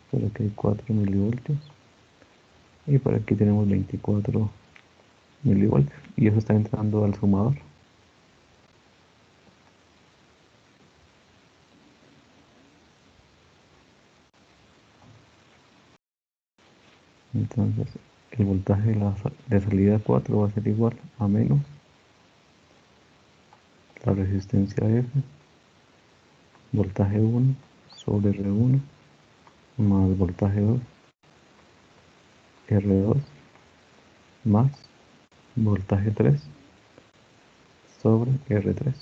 Por aquí hay 4 milivoltios. Y por aquí tenemos 24 milivoltios. Y eso está entrando al sumador. Entonces el voltaje de salida 4 va a ser igual a menos la resistencia F, voltaje 1 sobre R1 más voltaje 2, R2 más voltaje 3 sobre R3.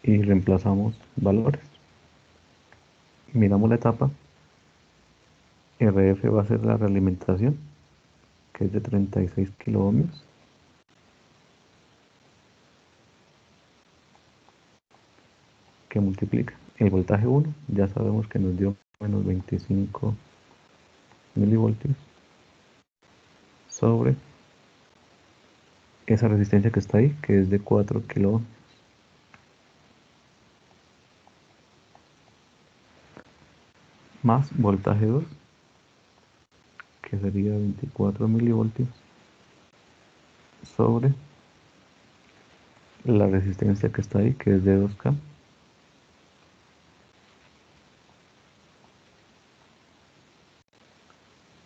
Y reemplazamos valores. Miramos la etapa. RF va a ser la realimentación, que es de 36 kiloohmios. Que multiplica el voltaje 1, ya sabemos que nos dio menos 25 milivoltios, sobre esa resistencia que está ahí, que es de 4 kiloohmios. Más voltaje 2, que sería 24 milivoltios, sobre la resistencia que está ahí, que es de 2K,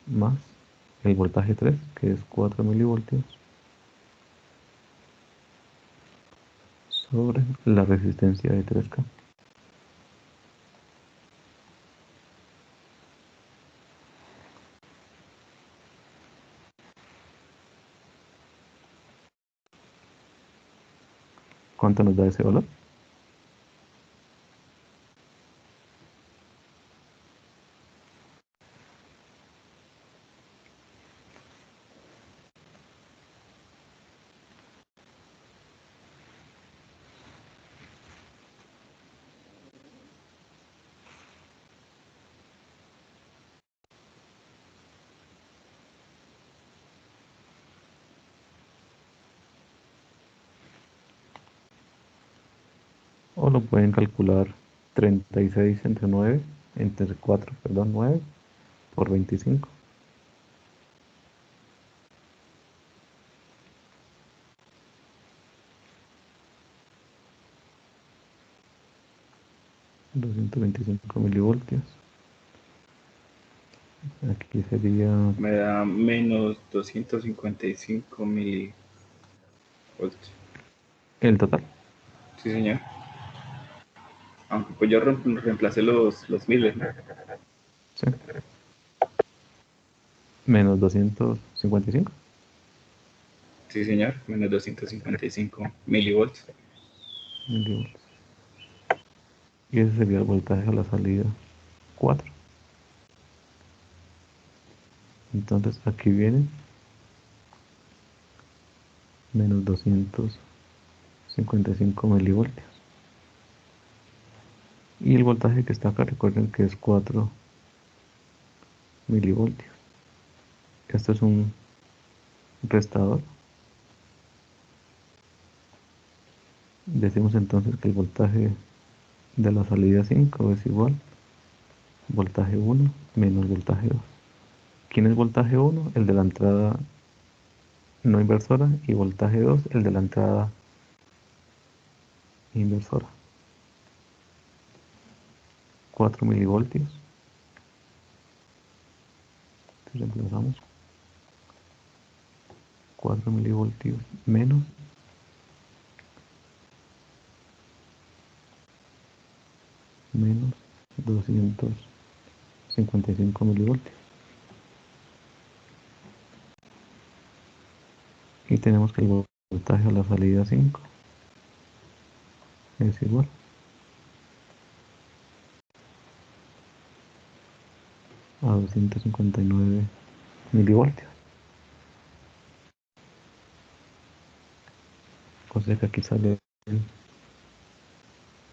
más el voltaje 3, que es 4 milivoltios, sobre la resistencia de 3K. ¿Cuánto nos da ese valor? O lo pueden calcular 36 entre 9, entre 4, perdón, 9 por 25. $225 milivoltios. Aquí sería Me da menos 255 milivoltios. el total. Sí, señor. Aunque pues yo reemplacé los miles, ¿no? Sí. Menos 255. Sí, señor. Menos 255 milivoltios. Milivoltios. Y ese sería el voltaje a la salida 4. Entonces aquí viene menos 255 milivoltios. Y el voltaje que está acá, recuerden que es 4 milivoltios. Esto es un restador. Decimos entonces que el voltaje de la salida 5 es igual voltaje 1 menos voltaje 2. ¿Quién es voltaje 1? El de la entrada no inversora, y voltaje 2, el de la entrada inversora. 4 milivoltios. Si reemplazamos 4 milivoltios menos menos 255 milivoltios. Y tenemos que el voltaje a la salida 5 es igual a 259 milivoltios. O sea que aquí sale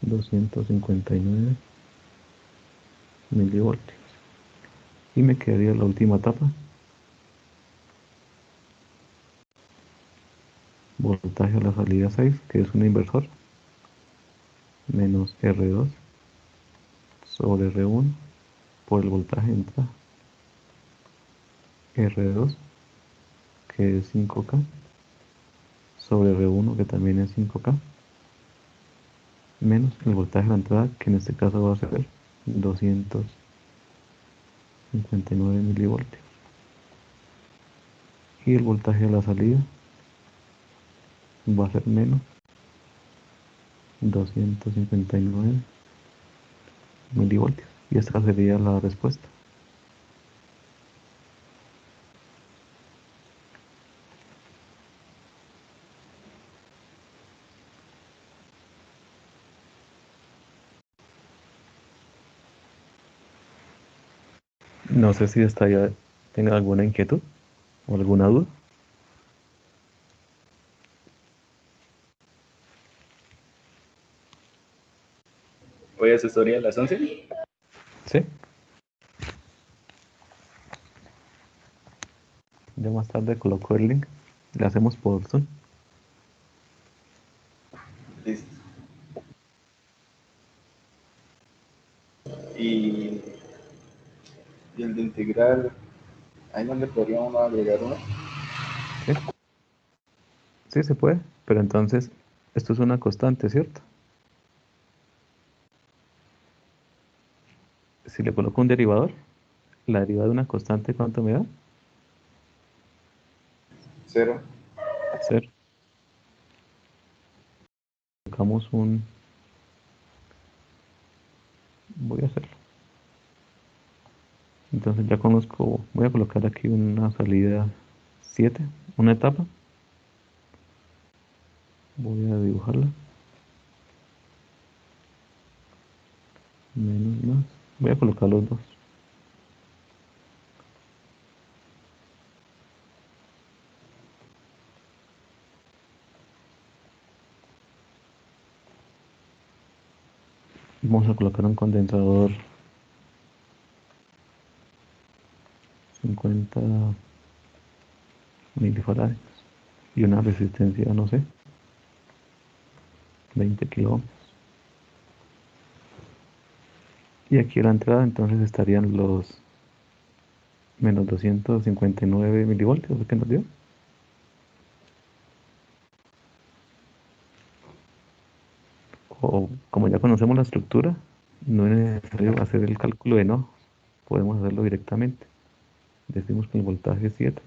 259 milivoltios. Y me quedaría la última etapa. Voltaje a la salida 6, que es un inversor, menos R2 sobre R1 por el voltaje de entrada. R2, que es 5K, sobre R1, que también es 5K, menos el voltaje de la entrada, que en este caso va a ser 259 milivoltios. Y el voltaje a la salida va a ser menos 259 milivoltios. Y esta sería la respuesta. No sé si esta ya tenga alguna inquietud o alguna duda. Voy a asesoría a las 11. Sí. Yo más tarde coloco el link. Le hacemos por Zoom. Listo. Y, y el de integral, ahí donde podría uno agregar uno. Sí, sí se puede. Pero entonces, esto es una constante, ¿cierto? Si le coloco un derivador, la derivada de una constante, ¿cuánto me da? Cero. 0. Colocamos un... Voy a hacerlo. Entonces ya conozco, voy a colocar aquí una salida 7, una etapa. Voy a dibujarla. Menos más. Voy a colocar los dos. Vamos a colocar un condensador 50 milifarads y una resistencia, no sé, 20 kilo ohms. Y aquí a la entrada entonces estarían los menos 259 milivoltios, ¿lo que nos dio? O como ya conocemos la estructura, no es necesario hacer el cálculo de no, podemos hacerlo directamente. Decimos que el voltaje es 7.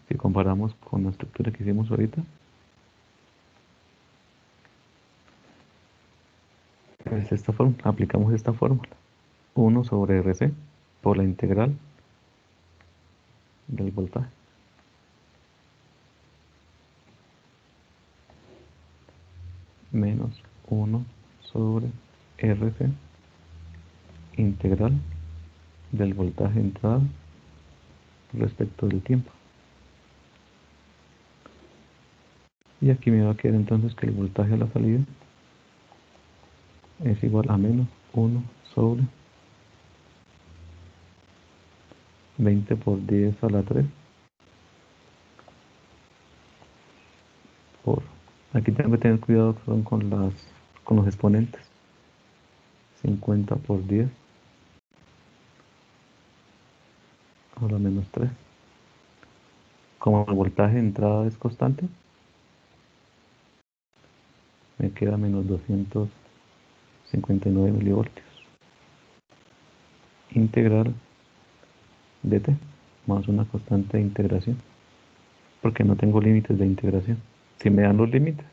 Si comparamos con la estructura que hicimos ahorita, es esta fórmula, aplicamos esta fórmula. 1/RC por la integral del voltaje. Menos 1/RC integral del voltaje entrada respecto del tiempo. Y aquí me va a quedar entonces que el voltaje a la salida es igual a menos 1/20 por 10 a la 3 por... Aquí tengo que tener cuidado con los exponentes. 50 por 10 a la menos 3. Como el voltaje de entrada es constante, me queda menos 259 milivoltios. Integral de t más una constante de integración, porque no tengo límites de integración. Si me dan los límites,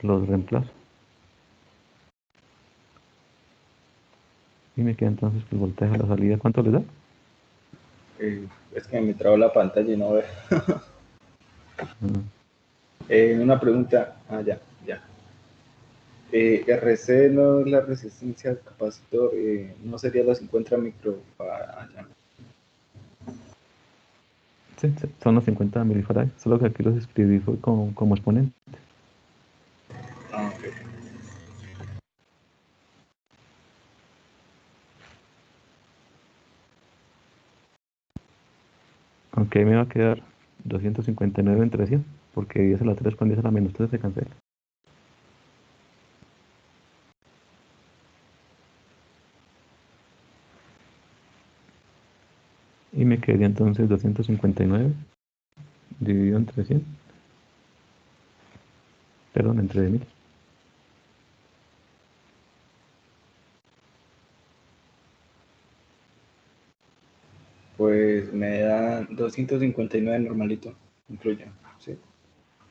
los reemplazo. Y me queda entonces que el voltaje a la salida, ¿cuánto le da? Es que me trabo la pantalla y no veo. Ah, Una pregunta. Ya. RC no es la resistencia del capacitor, no sería los 50 microfarad. sí, sí, son los 50 milifarads, solo que aquí los escribí fue como exponente. Ok. Aunque ahí me va a quedar 259 entre 100, porque 10 a la 3 con 10 a la menos 3 se cancela. Y me quedaría entonces 259 dividido entre 100, perdón, entre 1000. Pues me da 259 normalito, incluye. Sí,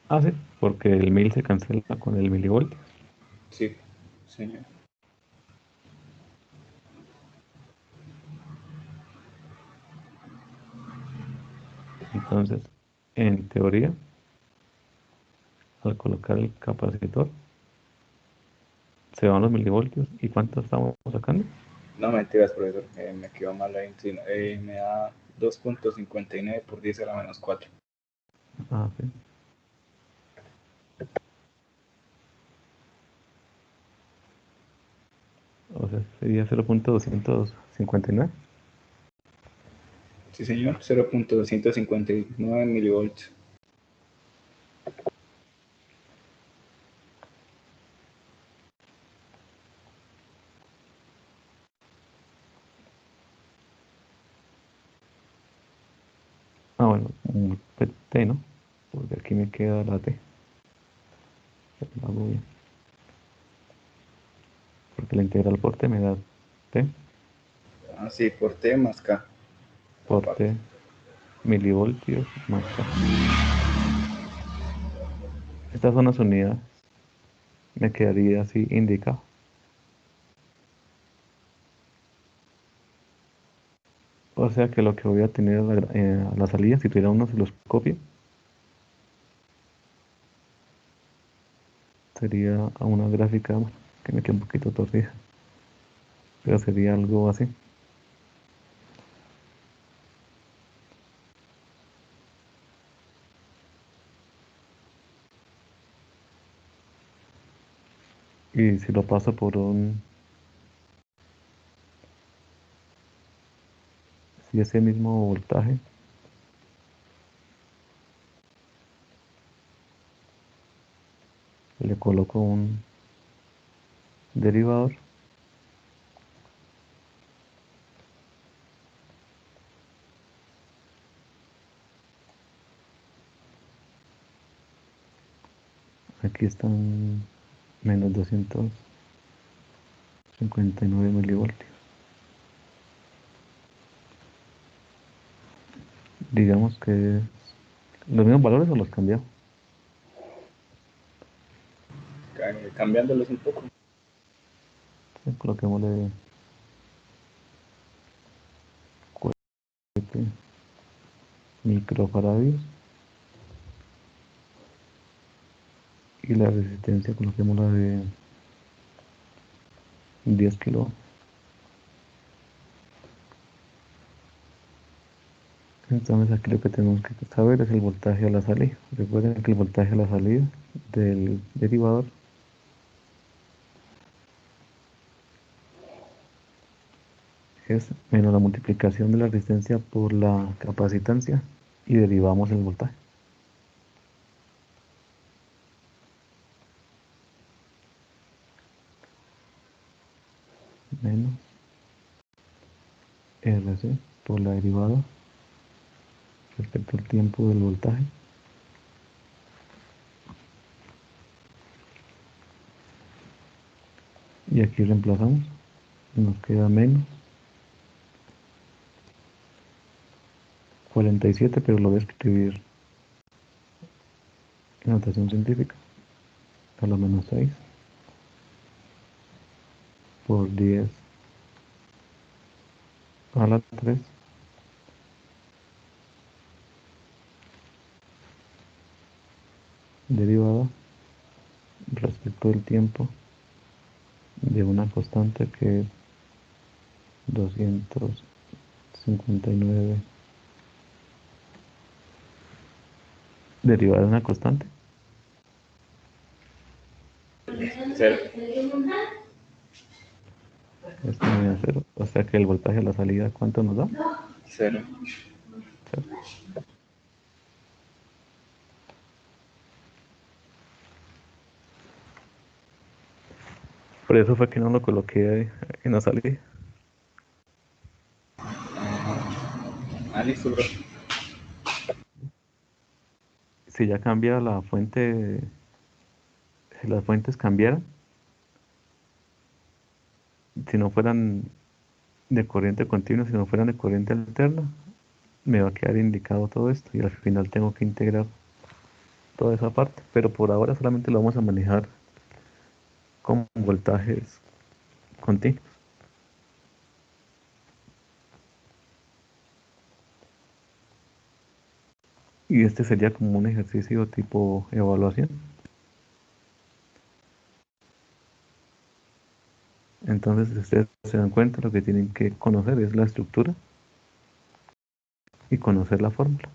Ah, sí, porque el 1000 se cancela con el milivoltio. sí, señor. Entonces, en teoría, al colocar el capacitor, se van los milivoltios. ¿Y cuánto estamos sacando? No mentiras, profesor, me quedó mal ahí. Sí, me da 2.59 por 10 a la menos 4. Ah, sí. O sea, sería 0.259. Sí, señor, 0.259 milivolts. Ah, bueno, T, ¿no? Porque aquí me queda la T. Lo hago bien. Porque la integral por T me da T Ah, sí, por T más K. por Aparte. T milivoltios más K. Estas son las unidades. Me quedaría así indicado. O sea que lo que voy a tener a la salida, si tuviera un osciloscopio, sería a una gráfica, bueno, que me queda un poquito torcida, pero sería algo así. Y si lo paso si ese mismo voltaje, le coloco derivador. Aquí están menos 259 milivoltios. Digamos que los mismos valores o los cambiamos. Cambiándolos un poco. Coloquémosle 7 microfaradios y la resistencia coloquémosla de 10 kilo. Entonces aquí lo que tenemos que saber es el voltaje a la salida. Recuerden que el voltaje a la salida del derivador es menos la multiplicación de la resistencia por la capacitancia y derivamos el voltaje. Menos RC por la derivada respecto al tiempo del voltaje. Y aquí reemplazamos. Nos queda menos 47, pero lo voy a escribir en notación científica. A lo menos 6 por 10 a la 3 derivada respecto del tiempo de una constante que es 259 derivada de una constante. 0. Esto me da 0. O sea que el voltaje a la salida, ¿cuánto nos da? 0. 0. Por eso fue que no lo coloqué en la salida. Listo, bro. Si ya cambia la fuente, si las fuentes cambiaran, si no fueran de corriente continua, si no fueran de corriente alterna, me va a quedar indicado todo esto y al final tengo que integrar toda esa parte. Pero por ahora solamente lo vamos a manejar con voltajes continuos. Y este sería como un ejercicio tipo evaluación. Entonces, si ustedes se dan cuenta, lo que tienen que conocer es la estructura y conocer la fórmula.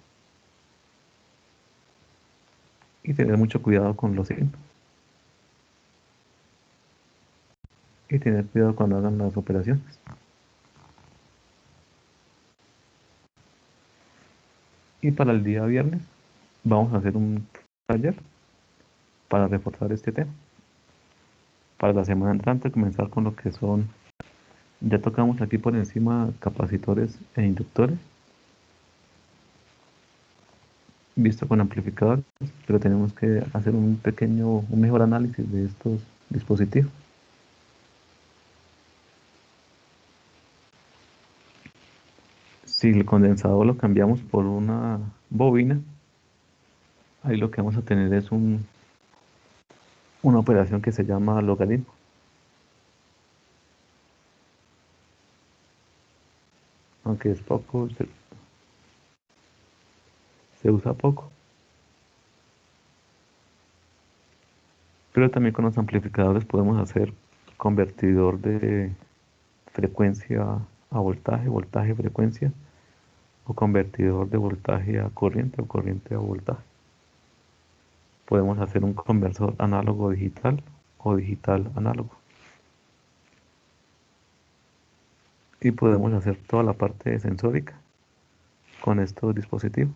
Y tener mucho cuidado con los signos. Y tener cuidado cuando hagan las operaciones. Y para el día viernes vamos a hacer un taller para reforzar este tema. Para la semana entrante comenzar con lo que son, ya tocamos aquí por encima capacitores e inductores, visto con amplificadores, pero tenemos que hacer un mejor análisis de estos dispositivos. Si el condensador lo cambiamos por una bobina, ahí lo que vamos a tener es una operación que se llama logaritmo. Aunque es poco, se usa poco. Pero también con los amplificadores podemos hacer convertidor de frecuencia a voltaje, voltaje, frecuencia, o convertidor de voltaje a corriente o corriente a voltaje. Podemos hacer un conversor análogo digital o digital análogo. Y podemos hacer toda la parte sensórica con estos dispositivos.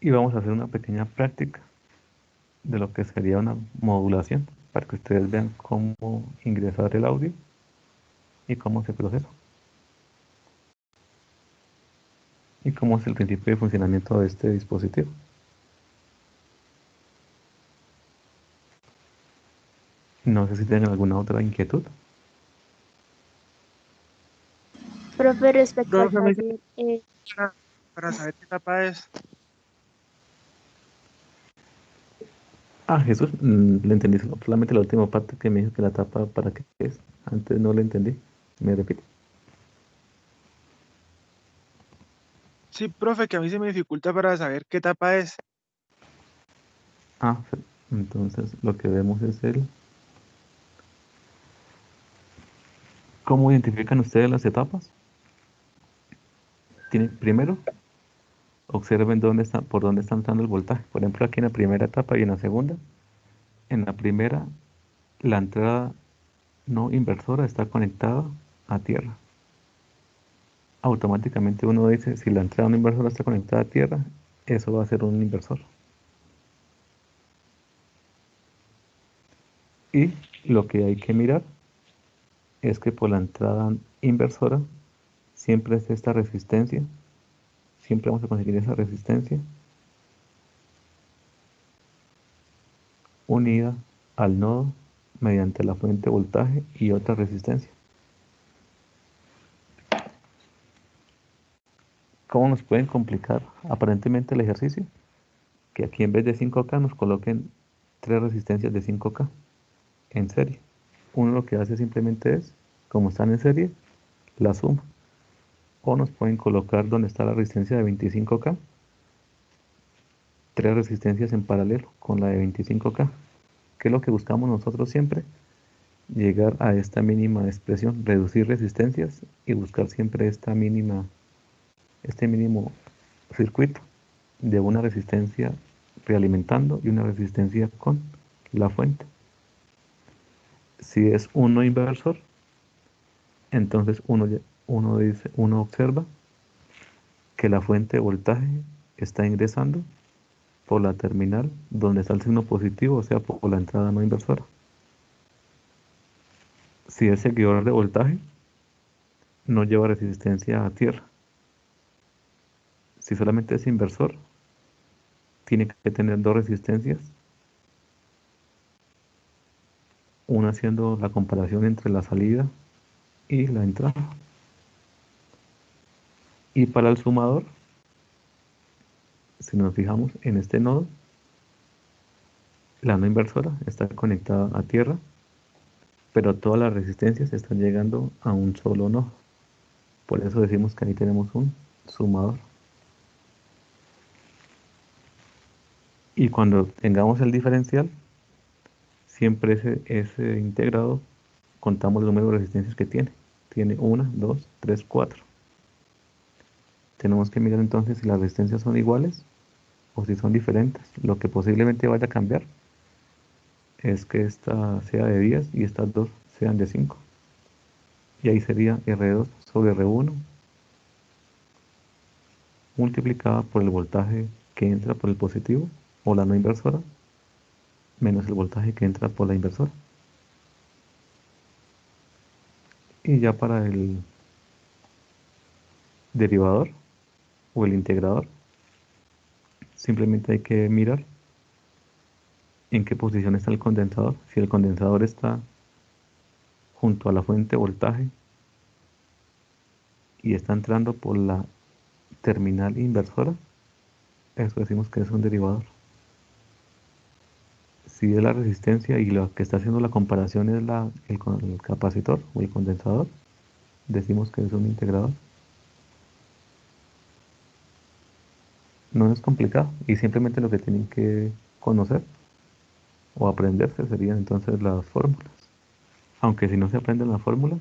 Y vamos a hacer una pequeña práctica de lo que sería una modulación, para que ustedes vean cómo ingresar el audio y cómo se procesa, y cómo es el principio de funcionamiento de este dispositivo. No sé si tienen alguna otra inquietud. Profe, respecto al Profe, me dice taller, para saber qué etapa es. Ah, Jesús, le entendí solamente la última parte que me dijo que la tapa para qué es. Antes no le entendí. ¿Me repite? Sí, profe, que a mí se me dificulta para saber qué etapa es. Ah, entonces lo que vemos es el... ¿Cómo identifican ustedes las etapas? Primero, observen dónde está, por dónde está entrando el voltaje. Por ejemplo, aquí en la primera etapa y en la segunda. En la primera, la entrada no inversora está conectada a tierra. Automáticamente uno dice, si la entrada no inversora está conectada a tierra, eso va a ser un inversor. Y lo que hay que mirar es que por la entrada inversora siempre es esta resistencia, siempre vamos a conseguir esa resistencia unida al nodo mediante la fuente de voltaje y otra resistencia. ¿Cómo nos pueden complicar aparentemente el ejercicio? Que aquí en vez de 5K nos coloquen tres resistencias de 5K en serie. Uno lo que hace simplemente es, como están en serie, la suma. O nos pueden colocar donde está la resistencia de 25K, tres resistencias en paralelo con la de 25K. ¿Qué es lo que buscamos nosotros siempre? Llegar a esta mínima expresión, reducir resistencias y buscar siempre este mínimo circuito de una resistencia realimentando y una resistencia con la fuente. Si es un no inversor, entonces uno observa que la fuente de voltaje está ingresando por la terminal donde está el signo positivo, o sea, por la entrada no inversora. Si es seguidor de voltaje, no lleva resistencia a tierra. Si solamente es inversor, tiene que tener dos resistencias, una haciendo la comparación entre la salida y la entrada. Y para el sumador, si nos fijamos en este nodo, la no inversora está conectada a tierra, pero todas las resistencias están llegando a un solo nodo. Por eso decimos que ahí tenemos un sumador. Y cuando tengamos el diferencial, siempre ese integrado contamos el número de resistencias que tiene. Tiene 1, 2, 3, 4. Tenemos que mirar entonces si las resistencias son iguales o si son diferentes. Lo que posiblemente vaya a cambiar es que esta sea de 10 y estas dos sean de 5. Y ahí sería R2 sobre R1 multiplicada por el voltaje que entra por el positivo o la no inversora menos el voltaje que entra por la inversora. Y ya para el derivador o el integrador, simplemente hay que mirar en qué posición está el condensador. Si el condensador está junto a la fuente de voltaje y está entrando por la terminal inversora, eso decimos que es un derivador. Si es la resistencia y lo que está haciendo la comparación es el capacitor o el condensador, decimos que es un integrador. No es complicado y simplemente lo que tienen que conocer o aprenderse serían entonces las fórmulas. Aunque si no se aprenden las fórmulas,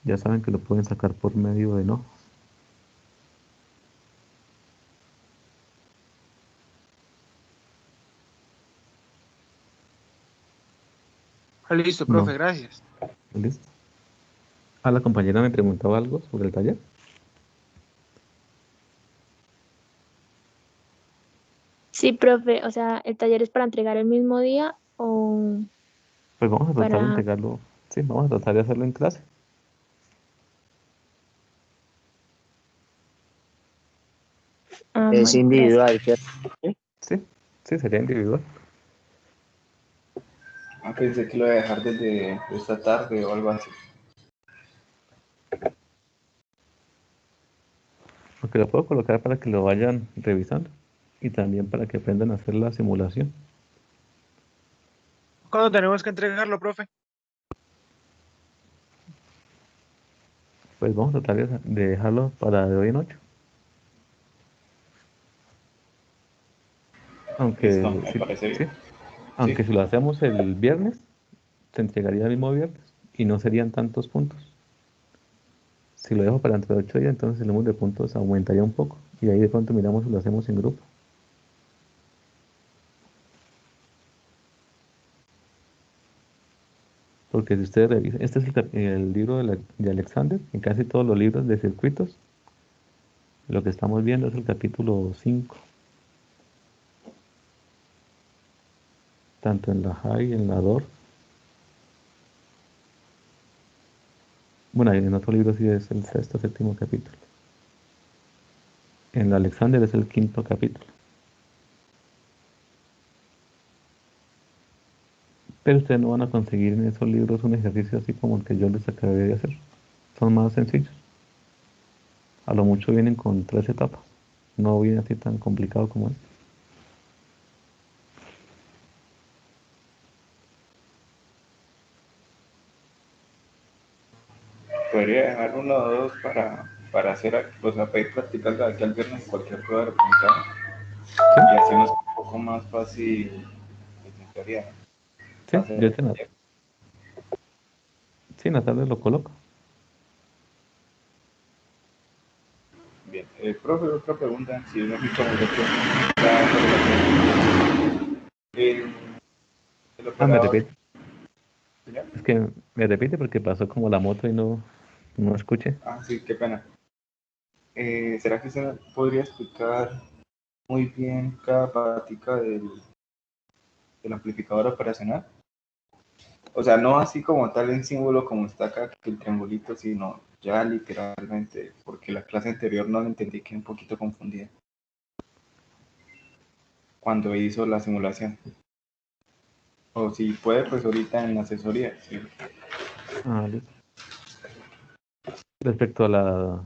ya saben que lo pueden sacar por medio de no. Ah, listo, profe, No, gracias. ¿listo? Ah, la compañera me preguntaba algo sobre el taller. Sí, profe, o sea, ¿el taller es para entregar el mismo día o Pues vamos a tratar de para... entregarlo, sí, vamos a tratar de hacerlo en clase. Ah, Es bueno, gracias. individual, ¿cierto? Sí, sí, sería individual. Ah, pensé que lo iba a dejar desde esta tarde o algo así. Aunque lo puedo colocar para que lo vayan revisando y también para que aprendan a hacer la simulación. ¿Cuándo tenemos que entregarlo, profe? Pues vamos a tratar de dejarlo para de hoy en 8. Listo, Aunque me sí, parece bien. sí, Sí, aunque si lo hacemos el viernes, se entregaría el mismo viernes y no serían tantos puntos. Si lo dejo para dentro de 8 días, entonces el número de puntos aumentaría un poco. Y ahí de pronto miramos si lo hacemos en grupo. Porque si ustedes revisan, este es el libro de Alexander. En casi todos los libros de circuitos, lo que estamos viendo es el capítulo 5. Tanto en la High, en la DOR. Bueno, en otro libro sí es el sexto, séptimo capítulo. En la Alexander es el quinto capítulo. Pero ustedes no van a conseguir en esos libros un ejercicio así como el que yo les acabé de hacer. Son más sencillos. A lo mucho vienen con 3 etapas. No viene así tan complicado como es. podría dejar uno o dos para hacer, o sea, para ir practicando de aquí al viernes cualquier prueba de preguntar ¿Sí? y así nos queda un poco más fácil, pues, en teoría, Sí, hacer yo el taller. sí, en la tarde lo coloco. Bien, profe, otra pregunta, si no me mucho la el, el Ah, me operador, repite. ¿señor? Es que me repite porque pasó como la moto y no escuché. Ah, sí, qué pena. ¿Será que usted podría explicar muy bien cada patica del amplificador operacional? O sea, no así como tal en símbolo como está acá, que el triangulito, sino ya literalmente, porque la clase anterior no la entendí, que un poquito confundida cuando hizo la simulación. O si puede, pues ahorita en la asesoría. Sí. Ah, listo. Respecto a la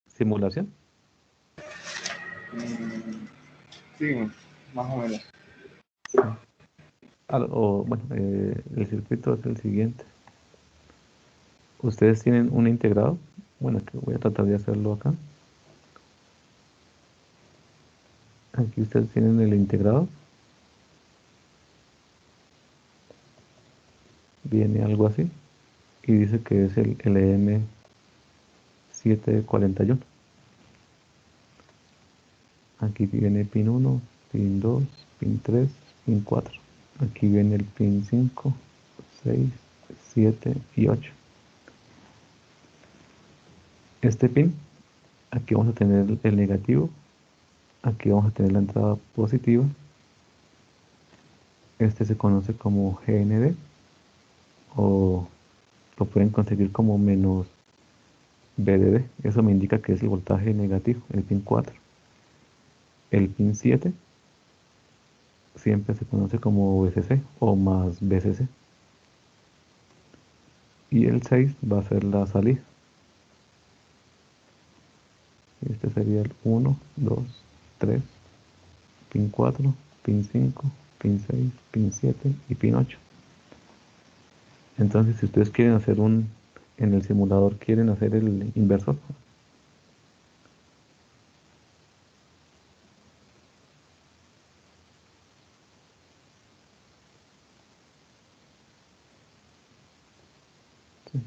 simulación. Mm, sí, más o menos. Sí. Bueno, el circuito es el siguiente. Ustedes tienen un integrado. Bueno, que voy a tratar de hacerlo acá. Aquí ustedes tienen el integrado. Viene algo así. Y dice que es el LM741. Aquí viene pin 1, pin 2, pin 3, pin 4. Aquí viene el pin 5, 6, 7 y 8. Este pin, aquí vamos a tener el negativo, aquí vamos a tener la entrada positiva. Este se conoce como GND o lo pueden conseguir como menos VDD. Eso me indica que es el voltaje negativo, el pin 4. El pin 7 siempre se conoce como VCC o más VCC. Y el 6 va a ser la salida. Este sería el 1, 2, 3, pin 4, pin 5, pin 6, pin 7 y pin 8. Entonces, si ustedes quieren hacer en el simulador quieren hacer el inversor,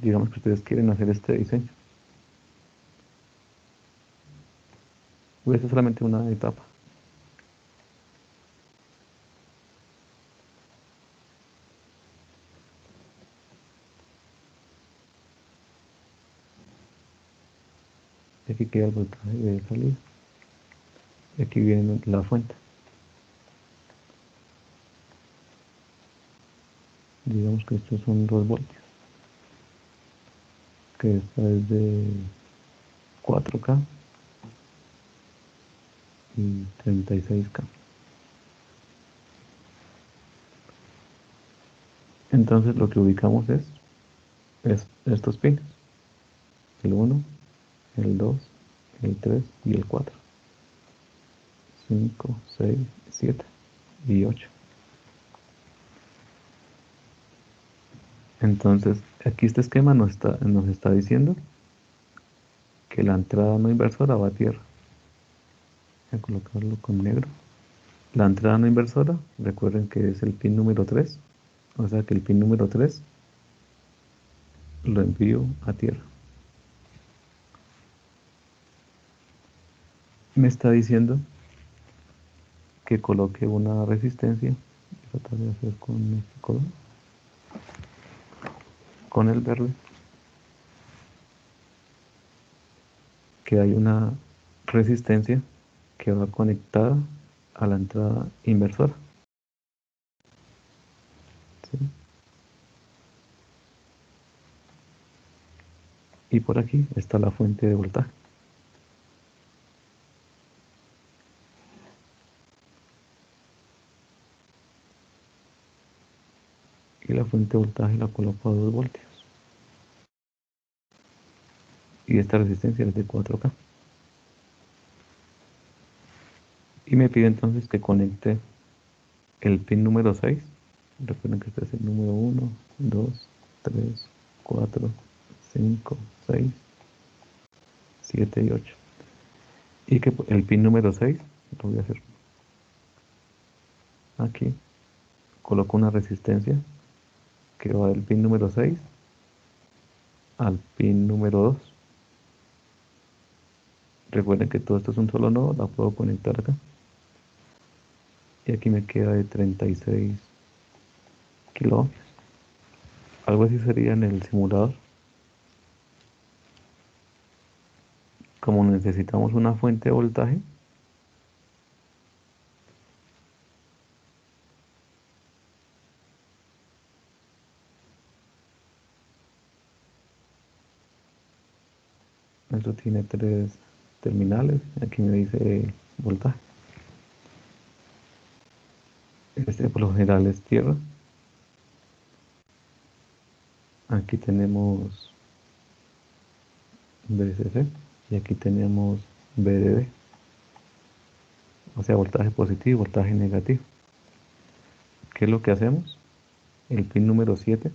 digamos que ustedes quieren hacer este diseño. Esta es solamente una etapa. Aquí queda el voltaje de salida. Y aquí viene la fuente. Digamos que estos son 2 voltios, que esta es de 4K y 36K. Entonces lo que ubicamos es estos pines, el 1, el 2, el 3 y el 4, 5, 6, 7 y 8. Entonces, aquí este esquema nos está diciendo que la entrada no inversora va a tierra. Voy a colocarlo con negro. La entrada no inversora, recuerden que es el pin número 3, o sea que el pin número 3 lo envío a tierra. Me está diciendo que coloque una resistencia, voy a tratar de hacer con este color, con el verde, que hay una resistencia que va conectada a la entrada inversora. ¿Sí? Y por aquí está la fuente de voltaje. Y la fuente de voltaje la coloco a 2 voltios. Y esta resistencia es de 4K. Y me pide entonces que conecte el pin número 6. Recuerden que este es el número 1, 2, 3, 4, 5, 6, 7 y 8. Y que el pin número 6 lo voy a hacer aquí. Coloco una resistencia que va del pin número 6 al pin número 2. Recuerden que todo esto es un solo nodo, la puedo conectar acá. Y aquí me queda de 36 kiloohmios. Algo así sería en el simulador. Como necesitamos una fuente de voltaje, esto tiene 3 terminales. Aquí me dice voltaje. Este por lo general es tierra. Aquí tenemos VCC y aquí tenemos VDD. O sea, voltaje positivo y voltaje negativo. ¿Qué es lo que hacemos? El pin número 7.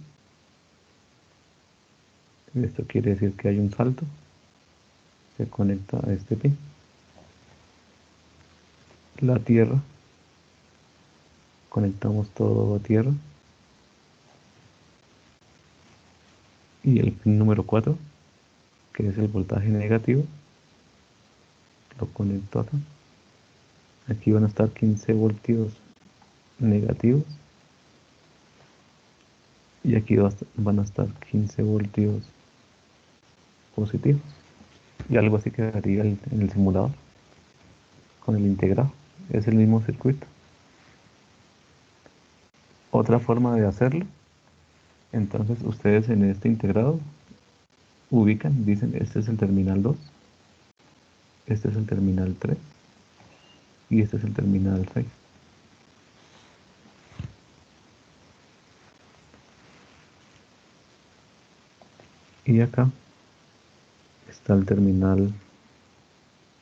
Esto quiere decir que hay un salto. Se conecta a este pin. La tierra. Conectamos todo a tierra. Y el pin número 4, que es el voltaje negativo, lo conecto acá. Aquí van a estar 15 voltios negativos. Y aquí van a estar 15 voltios positivos. Y algo así quedaría en el simulador con el integrado. Es el mismo circuito. Otra forma de hacerlo, entonces ustedes en este integrado ubican, dicen, este es el terminal 2, este es el terminal 3 y este es el terminal 6. Y acá está el terminal,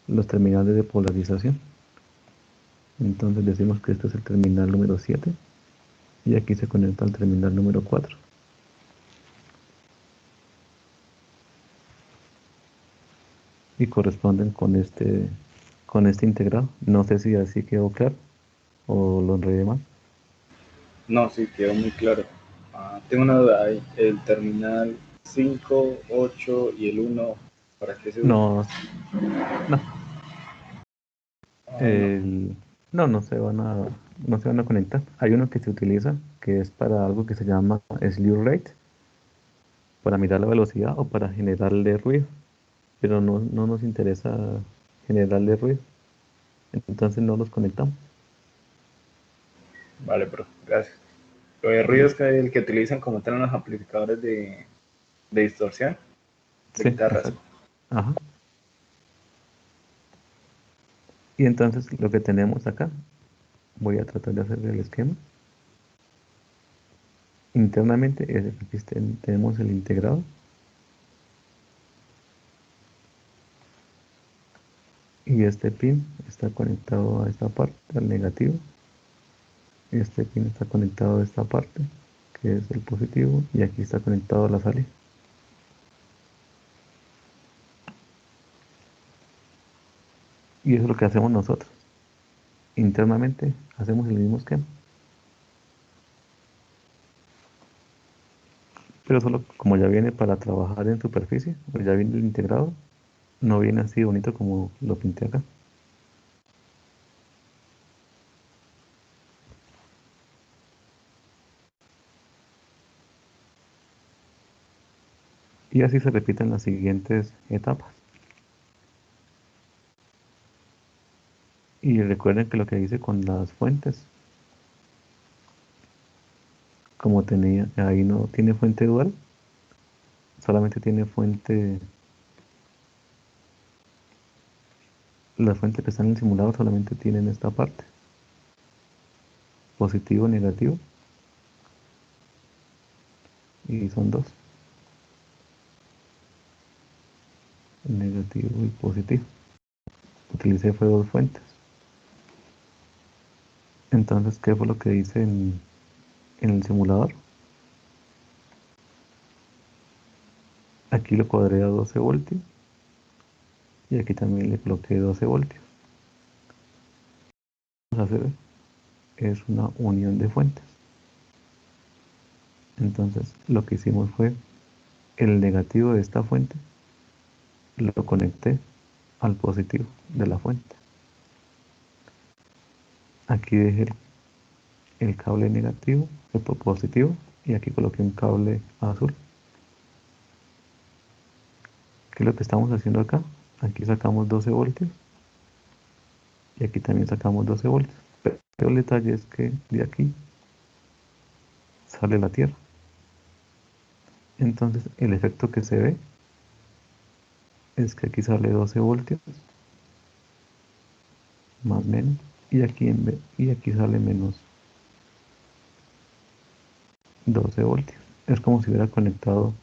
los terminales de polarización. Entonces decimos que este es el terminal número 7 y aquí se conecta al terminal número 4. Y corresponden con este integrado. No sé si así quedó claro o lo enredé mal. No, sí, quedó muy claro. Tengo una duda ahí. El terminal 5, 8 y el 1, ¿para qué se usa? No, no, No. no se van a conectar. Hay uno que se utiliza que es para algo que se llama slew rate, para mirar la velocidad o para generarle ruido, pero no nos interesa generarle ruido, entonces no los conectamos. Vale, bro, gracias. Lo de ruido es que el que utilizan como tal en los amplificadores de distorsión, de Sí, guitarras. exacto. Ajá. Y entonces lo que tenemos acá, voy a tratar de hacer el esquema. Internamente, aquí tenemos el integrado. Y este pin está conectado a esta parte, al negativo. Este pin está conectado a esta parte, que es el positivo. Y aquí está conectado a la salida. Y eso es lo que hacemos nosotros. Internamente hacemos el mismo esquema. Pero solo como ya viene para trabajar en superficie, pues ya viene el integrado, no viene así bonito como lo pinté acá. Y así se repiten las siguientes etapas. Y recuerden que lo que hice con las fuentes, como tenía, ahí no tiene fuente dual, solamente tiene fuente, las fuentes que están en el simulador solamente tienen esta parte, positivo, negativo, y son dos, negativo y positivo. Utilicé fue dos fuentes. Entonces, ¿qué fue lo que hice en el simulador? Aquí lo cuadré a 12 voltios y aquí también le coloqué 12 voltios. Lo que vamos a hacer es una unión de fuentes. Entonces, lo que hicimos fue el negativo de esta fuente lo conecté al positivo de la fuente. Aquí dejé el cable negativo, el positivo, y aquí coloqué un cable azul. ¿Qué es lo que estamos haciendo acá? Aquí sacamos 12 voltios y aquí también sacamos 12 voltios. Pero el detalle es que de aquí sale la Tierra. Entonces el efecto que se ve es que aquí sale 12 voltios, más menos, y aquí sale menos 12 voltios. Es como si hubiera conectado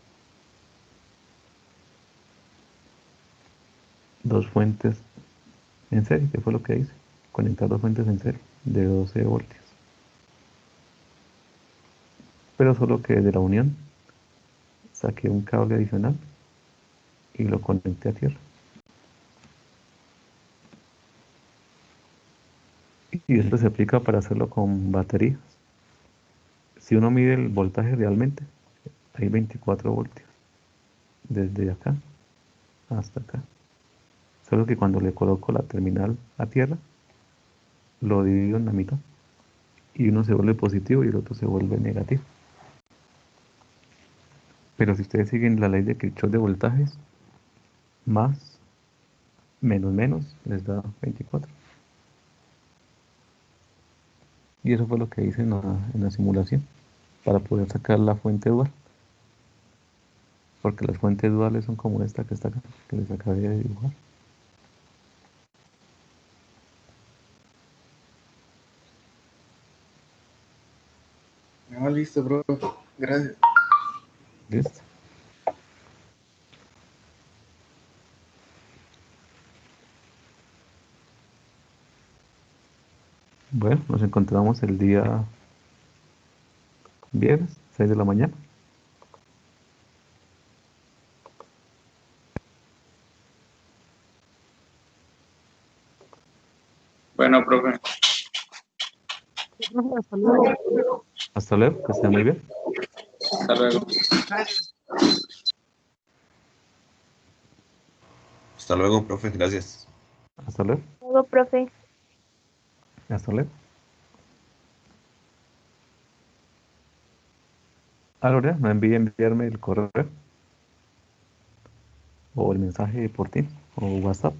dos fuentes en serie, que fue lo que hice. Conectar dos fuentes en serie de 12 voltios. Pero solo que de la unión saqué un cable adicional y lo conecté a tierra. Y esto se aplica para hacerlo con baterías. Si uno mide el voltaje realmente, hay 24 voltios. Desde acá hasta acá. Solo que cuando le coloco la terminal a tierra, lo divido en la mitad. Y uno se vuelve positivo y el otro se vuelve negativo. Pero si ustedes siguen la ley de Kirchhoff de voltajes, más menos menos les da 24. Y eso fue lo que hice en la simulación para poder sacar la fuente dual. Porque las fuentes duales son como esta que está acá, que les acabé de dibujar. No, listo, bro. Gracias. ¿Listo? Bueno, nos encontramos el día viernes, 6 de la mañana. Bueno, profe. Hasta luego. Hasta luego, que estén muy bien. Hasta luego. Gracias. Hasta luego, profe, gracias. Hasta luego. Luego, profe. Hasta luego. Ahora no enviarme el correo o el mensaje por ti o WhatsApp.